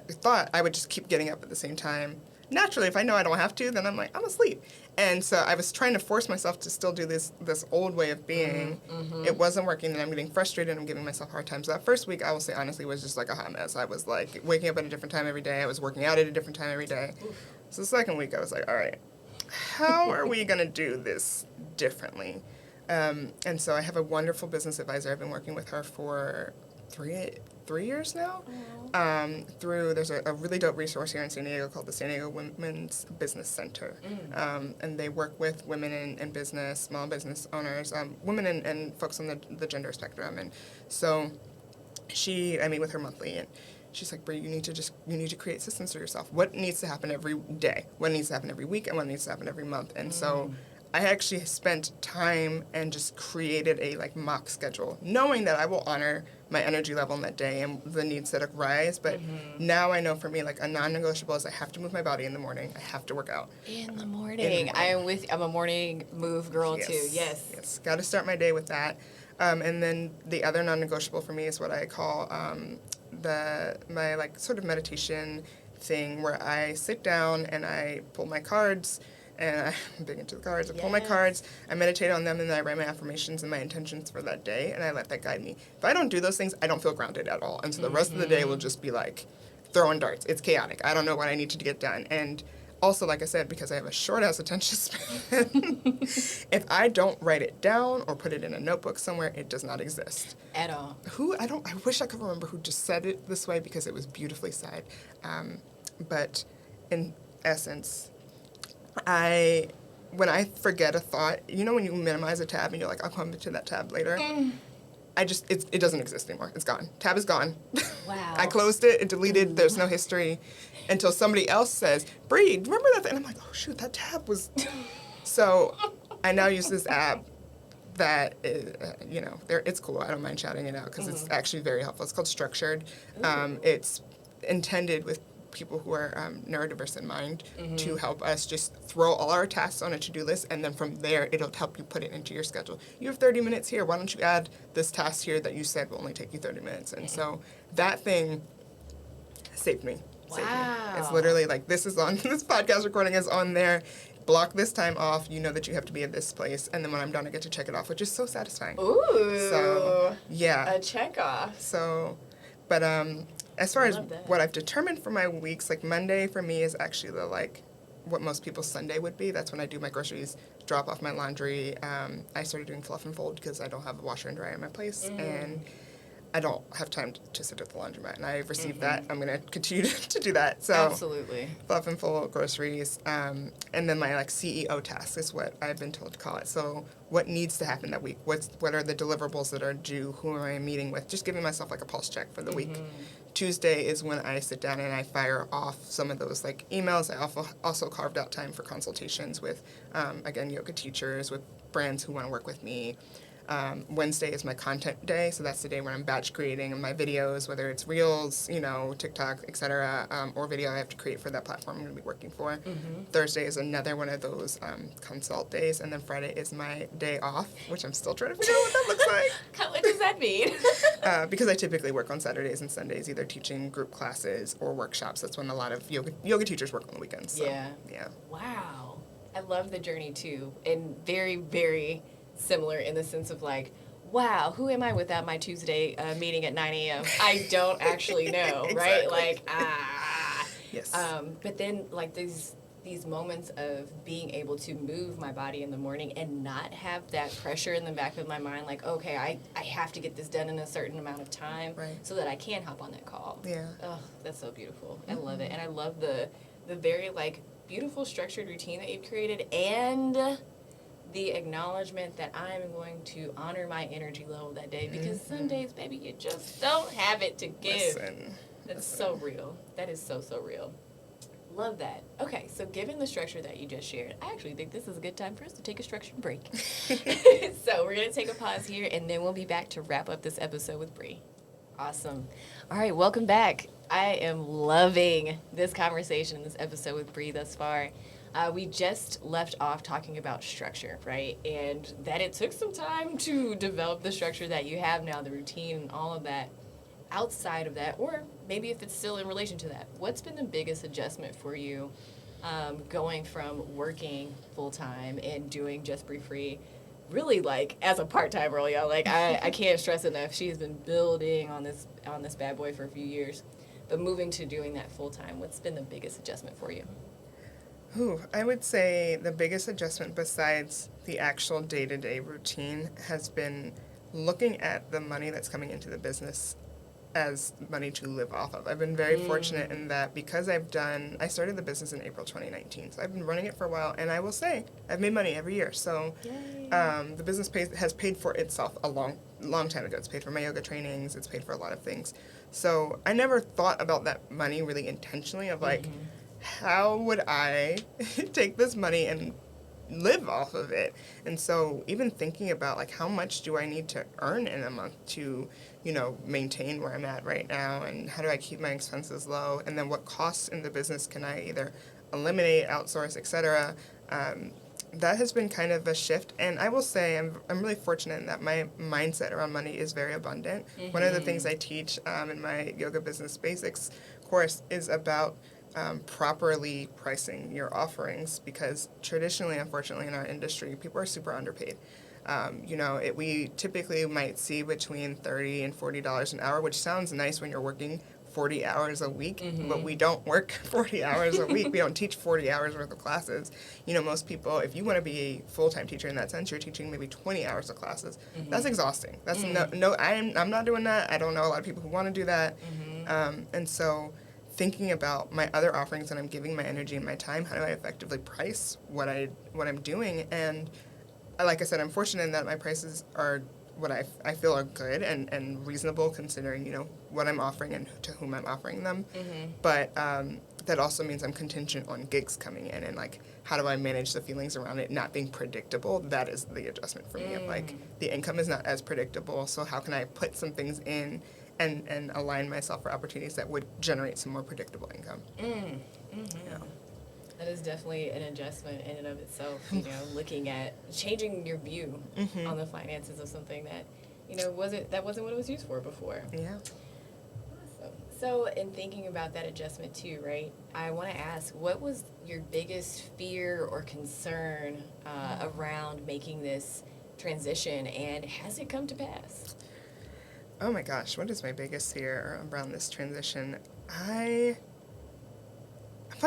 thought I would just keep getting up at the same time. Naturally, if I know I don't have to, then I'm like, I'm asleep. And so I was trying to force myself to still do this old way of being. It wasn't working, and I'm getting frustrated. I'm giving myself a hard time. So that first week, I will say honestly, was just like a hot mess. I was like waking up at a different time every day. I was working out at a different time every day. So the second week, I was like, all right, how are we going to do this differently? And so I have a wonderful business advisor. I've been working with her for three years now. There's a really dope resource here in San Diego called the San Diego Women's Business Center. And they work with women in business, small business owners, women and folks on the gender spectrum. And so I meet with her monthly, and she's like, Bri, you need to create systems for yourself. What needs to happen every day? What needs to happen every week? And what needs to happen every month? And so I actually spent time and just created a mock schedule, knowing that I will honor my energy level in that day and the needs that arise. But now I know for me, a non-negotiable is I have to move my body in the morning. I have to work out. In the morning. I'm a morning move girl too. Yes. Yes. Got to start my day with that. And then the other non-negotiable for me is what I call my sort of meditation thing, where I sit down and I pull my cards. And I'm big into the cards. I pull my cards, I meditate on them, and then I write my affirmations and my intentions for that day, and I let that guide me. If I don't do those things, I don't feel grounded at all. And so the rest of the day will just be throwing darts. It's chaotic. I don't know what I need to get done. And also, like I said, because I have a short-ass attention span, if I don't write it down or put it in a notebook somewhere, it does not exist. At all. I wish I could remember who just said it this way because it was beautifully said. But in essence, when I forget a thought, when you minimize a tab and you're like, I'll come to that tab later, it doesn't exist anymore. It's gone. Tab is gone. Wow. I closed it, deleted, there's no history until somebody else says, Bri, remember that thing? And I'm like, oh shoot, that tab was... So I now use this app that, it's cool. I don't mind shouting it out because it's actually very helpful. It's called Structured. It's intended with people who are neurodiverse in mind to help us just throw all our tasks on a to-do list, and then from there it'll help you put it into your schedule. You have 30 minutes here. Why don't you add this task here that you said will only take you 30 minutes? And so that thing saved me. Wow. It's literally this podcast recording is on there. block this time off. You know that you have to be at this place. And then when I'm done, I get to check it off, which is so satisfying. Ooh. So, yeah. A check off. So, but as far as that. what I've determined for my weeks, like Monday for me is actually the like what most people's Sunday would be. That's when I do my groceries, drop off my laundry. I started doing fluff and fold because I don't have a washer and dryer in my place, and I don't have time to sit at the laundromat. And I've received that. I'm gonna continue to do that. So Absolutely. fluff and fold, groceries, and then my like CEO task is what I've been told to call it. So what needs to happen that week? What are the deliverables that are due? Who am I meeting with? Just giving myself like a pulse check for the week. Tuesday is when I sit down and I fire off some of those like emails. I also carved out time for consultations with, again, yoga teachers, with brands who want to work with me. Wednesday is my content day, so that's the day when I'm batch creating my videos, whether it's Reels, TikTok, etc., or video I have to create for that platform I'm going to be working for. Thursday is another one of those consult days, and then Friday is my day off, which I'm still trying to figure out what that looks like. What does that mean? Because I typically work on Saturdays and Sundays, either teaching group classes or workshops. That's when a lot of yoga teachers work on the weekends. So, yeah. Wow. I love the journey, too, and very, very similar in the sense of like, wow, who am I without my Tuesday meeting at 9 a.m.? I don't actually know, Exactly. right? Like, Yes. But then like these moments of being able to move my body in the morning and not have that pressure in the back of my mind, like, okay, I have to get this done in a certain amount of time so that I can hop on that call. Yeah. Oh, that's so beautiful. I love it. And I love the very like beautiful structured routine that you've created, and the acknowledgement that I'm going to honor my energy level that day, because some days, baby, you just don't have it to give. That's so real. That is so, so real. Love that. Okay, so given the structure that you just shared, I actually think this is a good time for us to take a structured break. So we're going to take a pause here, and then we'll be back to wrap up this episode with Bri. Awesome. All right, welcome back. I am loving this conversation, this episode with Bri thus far. We just left off talking about structure, right? And that it took some time to develop the structure that you have now, the routine and all of that. Outside of that, or maybe if it's still in relation to that, what's been the biggest adjustment for you going from working full-time and doing JustBriFree, really like as a part-time role, y'all? Like I can't stress enough, she has been building on this bad boy for a few years, but moving to doing that full-time, what's been the biggest adjustment for you? I would say the biggest adjustment besides the actual day-to-day routine has been looking at the money that's coming into the business as money to live off of. I've been very fortunate in that because I started the business in April 2019, so I've been running it for a while, and I will say I've made money every year. So the business has paid for itself a long time ago. It's paid for my yoga trainings. It's paid for a lot of things. So I never thought about that money really intentionally of like, how would I take this money and live off of it? And so even thinking about like how much do I need to earn in a month to, maintain where I'm at right now, and how do I keep my expenses low, and then what costs in the business can I either eliminate, outsource, etc. That has been kind of a shift, and I will say I'm really fortunate in that my mindset around money is very abundant. One of the things I teach in my Yoga Business Basics course is about properly pricing your offerings, because traditionally, unfortunately, in our industry, people are super underpaid. We typically might see between $30 and $40 an hour, which sounds nice when you're working 40 hours a week, but we don't work 40 hours a week. We don't teach 40 hours worth of classes. Most people, if you want to be a full-time teacher in that sense, you're teaching maybe 20 hours of classes. That's exhausting. That's I'm not doing that. I don't know a lot of people who want to do that. And so thinking about my other offerings that I'm giving my energy and my time, how do I effectively price what I'm doing? And like I said, I'm fortunate in that my prices are what I feel are good and reasonable, considering what I'm offering and to whom I'm offering them. But that also means I'm contingent on gigs coming in, and like how do I manage the feelings around it not being predictable? That is the adjustment for me. Of like the income is not as predictable, so how can I put some things in and align myself for opportunities that would generate some more predictable income? That is definitely an adjustment in and of itself, looking at changing your view on the finances of something that, wasn't what it was used for before. Yeah. Awesome. So, in thinking about that adjustment too, right? I want to ask, what was your biggest fear or concern around making this transition, and has it come to pass? Oh my gosh, what is my biggest fear around this transition? Funny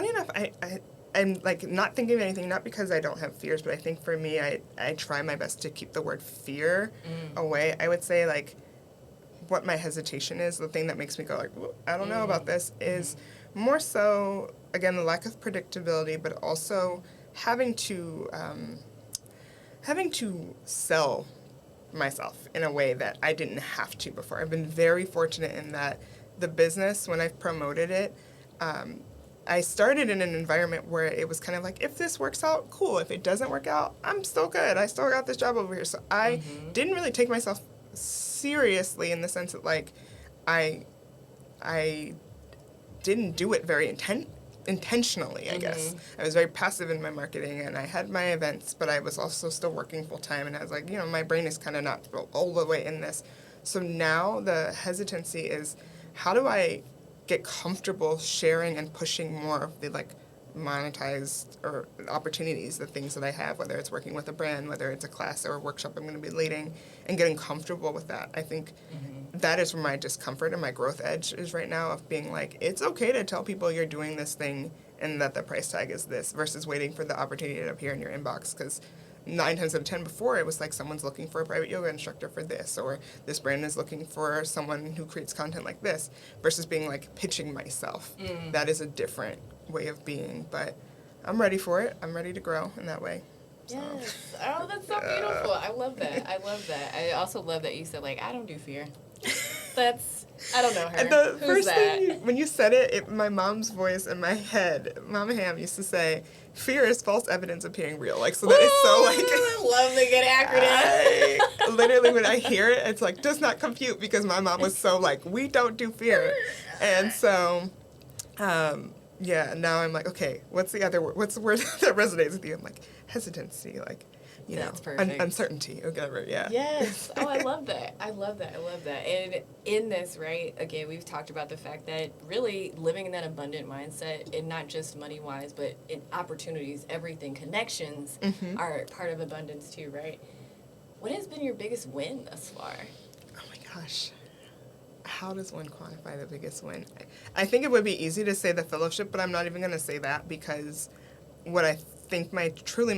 enough, I'm like not thinking of anything, not because I don't have fears, but I think for me, I try my best to keep the word fear away. I would say like what my hesitation is, the thing that makes me go like, I don't know about this, is more so, again, the lack of predictability, but also having to sell myself in a way that I didn't have to before. I've been very fortunate in that the business, when I've promoted it, I started in an environment where it was kind of like, if this works out, cool. If it doesn't work out, I'm still good. I still got this job over here. So I didn't really take myself seriously in the sense that, like, I didn't do it very intentionally, I guess. I was very passive in my marketing, and I had my events, but I was also still working full time, and I was like, my brain is kind of not all the way in this. So now the hesitancy is, how do I get comfortable sharing and pushing more of the, like, monetized or opportunities, the things that I have, whether it's working with a brand, whether it's a class or a workshop I'm going to be leading, and getting comfortable with that. I think that is where my discomfort and my growth edge is right now, of being like, it's okay to tell people you're doing this thing and that the price tag is this, versus waiting for the opportunity to appear in your inbox. Because 9 times out of 10 before, it was like someone's looking for a private yoga instructor for this, or this brand is looking for someone who creates content like this, versus being like pitching myself. That is a different way of being, but I'm ready for it. I'm ready to grow in that way. So. Yes. Oh, that's so beautiful. I love that. I love that. I also love that you said, like, I don't do fear. I don't know her. And the Who's first that? thing, when you said it, my mom's voice in my head, Mama Ham used to say, fear is false evidence appearing real. Like, so that is so, like... I love the good acronym. Literally, when I hear it, it's like, does not compute, because my mom was so like, we don't do fear. And so, yeah, now I'm like, okay, what's the other word? What's the word that resonates with you? I'm like, hesitancy, like, That's perfect. Uncertainty, or whatever, yeah. Yes. Oh, I love that. I love that. I love that. And in this, right, again, we've talked about the fact that really living in that abundant mindset, and not just money-wise, but in opportunities, everything, connections are part of abundance too, right? What has been your biggest win thus far? Oh my gosh. How does one quantify the biggest win? I think it would be easy to say the fellowship, but I'm not even going to say that, because what I think my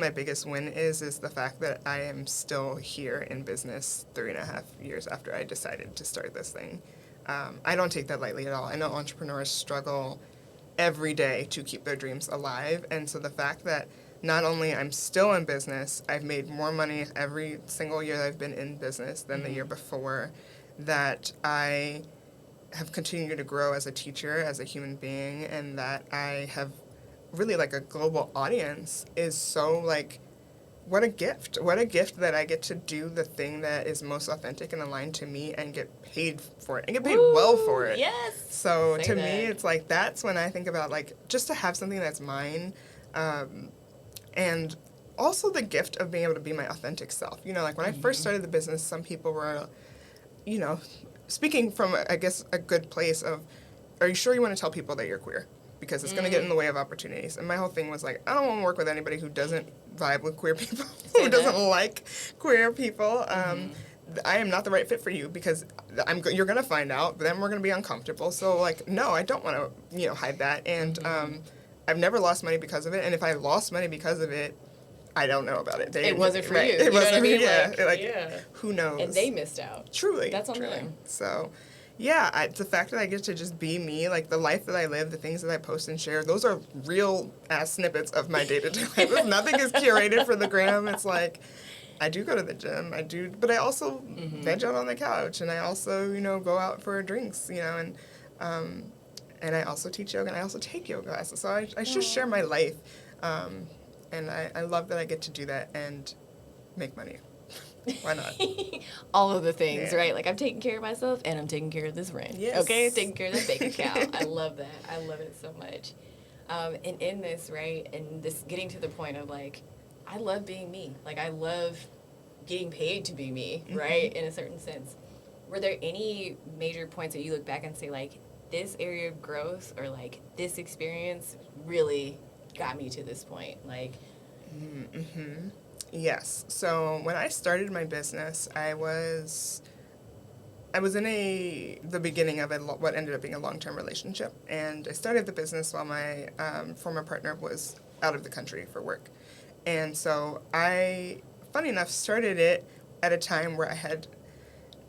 biggest win is the fact that I am still here in business 3.5 years after I decided to start this thing. I don't take that lightly at all. I know entrepreneurs struggle every day to keep their dreams alive, and so the fact that not only I'm still in business, I've made more money every single year that I've been in business than the year before, that I have continued to grow as a teacher, as a human being, and that I have really, like, a global audience, is so, like, what a gift. What a gift that I get to do the thing that is most authentic and aligned to me, and get paid for it, and get paid well for it. Yes. So Say to that. me, it's like, that's when I think about, like, just to have something that's mine, and also the gift of being able to be my authentic self. Like, when I first started the business, some people were, speaking from, I guess, a good place of, are you sure you want to tell people that you're queer? Because it's going to get in the way of opportunities. And my whole thing was like, I don't want to work with anybody who doesn't vibe with queer people, who doesn't like queer people. I am not the right fit for you, because you're going to find out, but then we're going to be uncomfortable. So, like, no, I don't want to, hide that. And I've never lost money because of it. And if I lost money because of it, I don't know about it. It wasn't for right, you. It You know wasn't what I mean? Like, Yeah. Who knows? And they missed out. Truly. That's on truly. them. So, yeah, the fact that I get to just be me, like, the life that I live, the things that I post and share, those are real-ass snippets of my day-to-day life. Nothing is curated for the gram. It's like, I do go to the gym, but I also veg out on the couch, and I also, go out for drinks, and I also teach yoga, and I also take yoga classes. So I just share my life, and I love that I get to do that and make money. Why not? All of the things, Yeah. right? Like, I'm taking care of myself, and I'm taking care of this rent. Yes. Okay? Taking care of that bank account. I love that. I love it so much. And in this, right, and this getting to the point of, like, I love being me. Like, I love getting paid to be me, right, in a certain sense. Were there any major points that you look back and say, like, this area of growth or like this experience really got me to this point? Like, Yes. So when I started my business, I was in the beginning of what ended up being a long-term relationship, and I started the business while my former partner was out of the country for work. And so I, funny enough, started it at a time where I had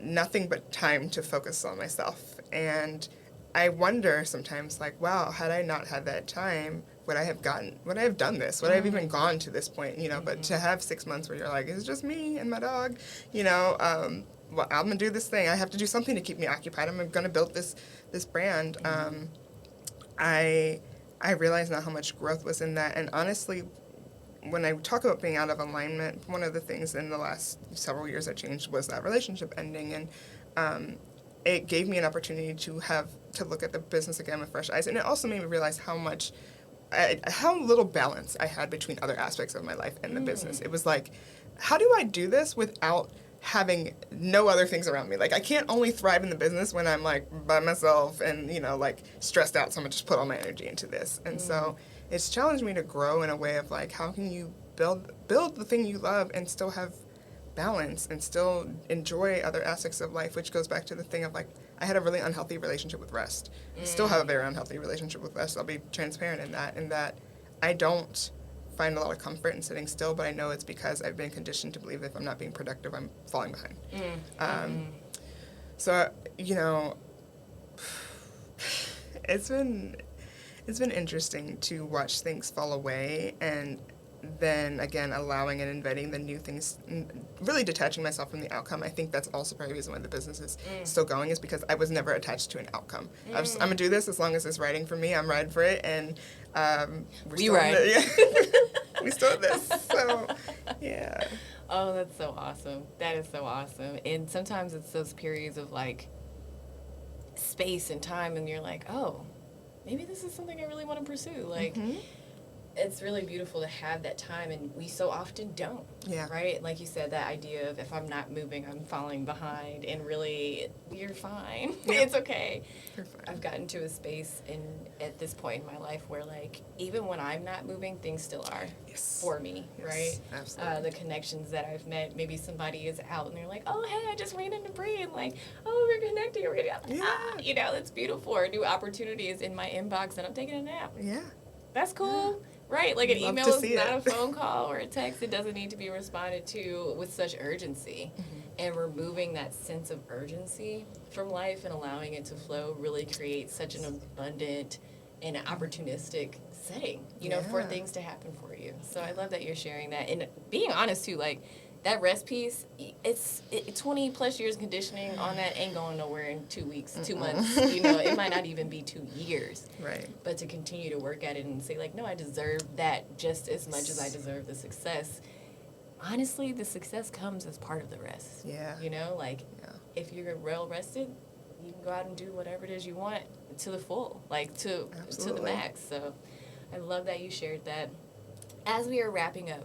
nothing but time to focus on myself. And I wonder sometimes, like, wow, had I not had that time, would I have done this? Would I have even gone to this point? But to have 6 months where you're like, it's just me and my dog, well, I'm gonna do this thing. I have to do something to keep me occupied. I'm gonna build this brand. I realize now how much growth was in that. And honestly, when I talk about being out of alignment, one of the things in the last several years that changed was that relationship ending, and it gave me an opportunity to look at the business again with fresh eyes. And it also made me realize how little balance I had between other aspects of my life and the business. It was like, how do I do this without having no other things around me? Like, I can't only thrive in the business when I'm like by myself and like stressed out, so I'm gonna just put all my energy into this. And so it's challenged me to grow in a way of like, how can you build the thing you love and still have balance and still enjoy other aspects of life, which goes back to the thing of like, I had a really unhealthy relationship with rest. I still have a very unhealthy relationship with rest. I'll be transparent in that I don't find a lot of comfort in sitting still, but I know it's because I've been conditioned to believe that if I'm not being productive, I'm falling behind. So, it's been interesting to watch things fall away, and then again allowing and inviting the new things, really detaching myself from the outcome. I think that's also part of the reason why the business is still going, is because I was never attached to an outcome. I'm gonna do this as long as it's riding for me. I'm riding for it, and we ride. We still at this. So yeah. Oh, that's so awesome. That is so awesome. And sometimes it's those periods of like space and time, and you're like, oh, maybe this is something I really want to pursue. Like, it's really beautiful to have that time, and we so often don't. Yeah. Right? Like you said, that idea of if I'm not moving, I'm falling behind, and really, you're fine. Yeah. It's okay. You're fine. I've gotten to a space at this point in my life where, like, even when I'm not moving, things still are for me, right? Absolutely. The connections that I've met, maybe somebody is out and they're like, oh, hey, I just ran into Bri, and like, oh, we're connecting, it's beautiful. Or new opportunities in my inbox, and I'm taking a nap. Yeah. That's cool. Right, like an Love email to is see not it. a phone call or a text. It doesn't need to be responded to with such urgency. And removing that sense of urgency from life and allowing it to flow really creates such an abundant and opportunistic setting, for things to happen for you. So I love that you're sharing that. And being honest, too, like, that rest piece, it's 20 plus years conditioning on that ain't going nowhere in 2 weeks, 2 months. It might not even be 2 years. Right. But to continue to work at it and say, like, no, I deserve that just as much as I deserve the success. Honestly, the success comes as part of the rest. Yeah. If you're well rested, you can go out and do whatever it is you want to the full, like to the max. So I love that you shared that. As we are wrapping up,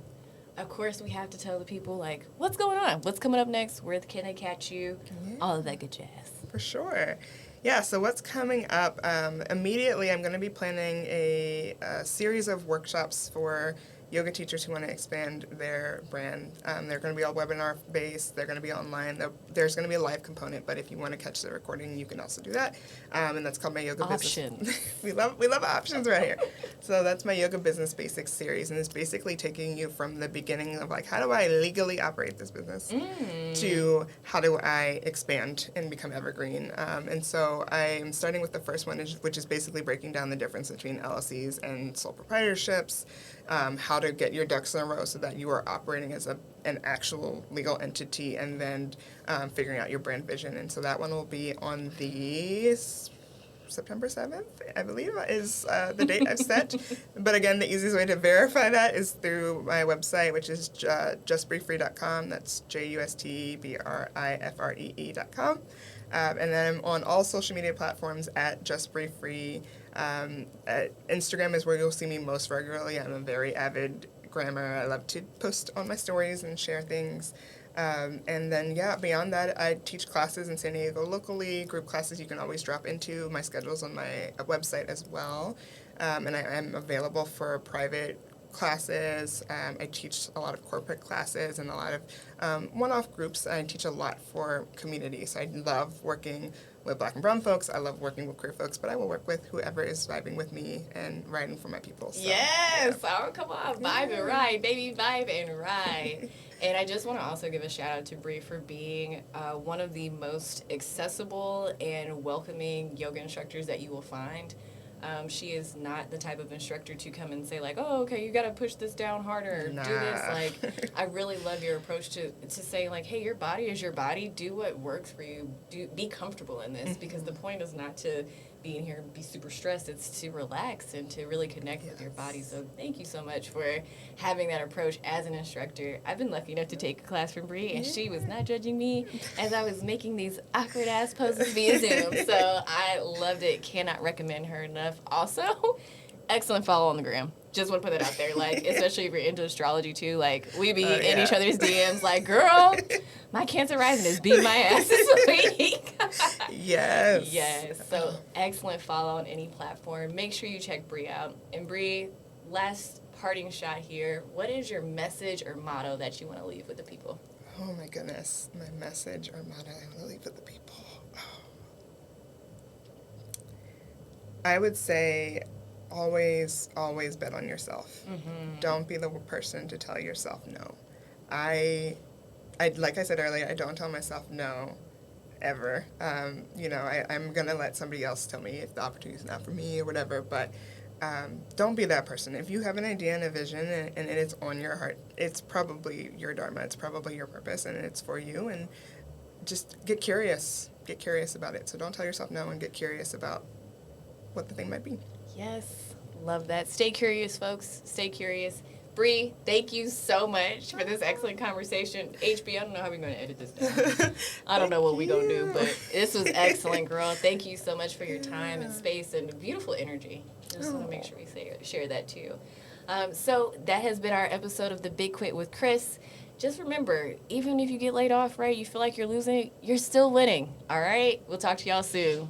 of course, we have to tell the people, like, what's going on? What's coming up next? Where can they catch you? Yeah. All of that good jazz. For sure. Yeah, so what's coming up? Immediately, I'm going to be planning a series of workshops for yoga teachers who want to expand their brand. They're going to be all webinar-based. They're going to be online. There's going to be a live component, but if you want to catch the recording, you can also do that. And that's called my Yoga Options. Business. we love options right here. So that's my Yoga Business Basics series, and it's basically taking you from the beginning of, like, how do I legally operate this business to how do I expand and become evergreen. And so I'm starting with the first one, which is basically breaking down the difference between LLCs and sole proprietorships, how to get your ducks in a row so that you are operating as an actual legal entity, and then figuring out your brand vision. And so that one will be on the September 7th, I believe, is the date I've set. But again, the easiest way to verify that is through my website, which is JustBriFree.com. That's JustBriFree.com. And then I'm on all social media platforms at JustBriFree. Instagram is where you'll see me most regularly. I'm a very avid grammer. I love to post on my stories and share things. And then, yeah, beyond that, I teach classes in San Diego locally, group classes you can always drop into. My schedule's on my website as well. And I am available for private classes. I teach a lot of corporate classes and a lot of one-off groups. I teach a lot for communities. I love working with Black and brown folks. I love working with queer folks, but I will work with whoever is vibing with me and riding for my people. So, yes! Yeah. Oh, come on. Vibe and ride, baby. Vibe and ride. And I just want to also give a shout out to Bri for being one of the most accessible and welcoming yoga instructors that you will find. She is not the type of instructor to come and say like, oh, okay, you got to push this down harder, Nah. do this. Like, I really love your approach to say like, hey, your body is your body. Do what works for you. Be comfortable in this, because the point is not to be in here and be super stressed. It's to relax and to really connect with your body. So thank you so much for having that approach as an instructor. I've been lucky enough to take a class from Bri, and she was not judging me as I was making these awkward ass poses via Zoom. So I loved it. Cannot recommend her enough. Also, excellent follow on the gram. Just want to put that out there, like, especially if you're into astrology too. Like, we be in each other's DMs, like, girl, my Cancer rising is beating my ass this week. Yes. Yes. So excellent follow on any platform. Make sure you check Bri out. And Bri, last parting shot here. What is your message or motto that you want to leave with the people? Oh my goodness, my message or motto I want to leave with the people. I would say always bet on yourself. Mm-hmm. Don't be the person to tell yourself no. I like I said earlier, I don't tell myself no ever. I'm going to let somebody else tell me if the opportunity is not for me or whatever, but don't be that person. If you have an idea and a vision and it's on your heart, it's probably your dharma, it's probably your purpose, and it's for you, and just get curious. Get curious about it. So don't tell yourself no, and get curious about what the thing might be. Yes, love that. Stay curious, folks. Stay curious. Bri, thank you so much for this excellent conversation. HB, I don't know how we're going to edit this down. I don't know what we're going to do, but this was excellent, girl. Thank you so much for your time and space and beautiful energy. Just want to make sure we share that too. So that has been our episode of The Big Quit with Kris. Just remember, even if you get laid off, right, you feel like you're losing, you're still winning, all right? We'll talk to y'all soon.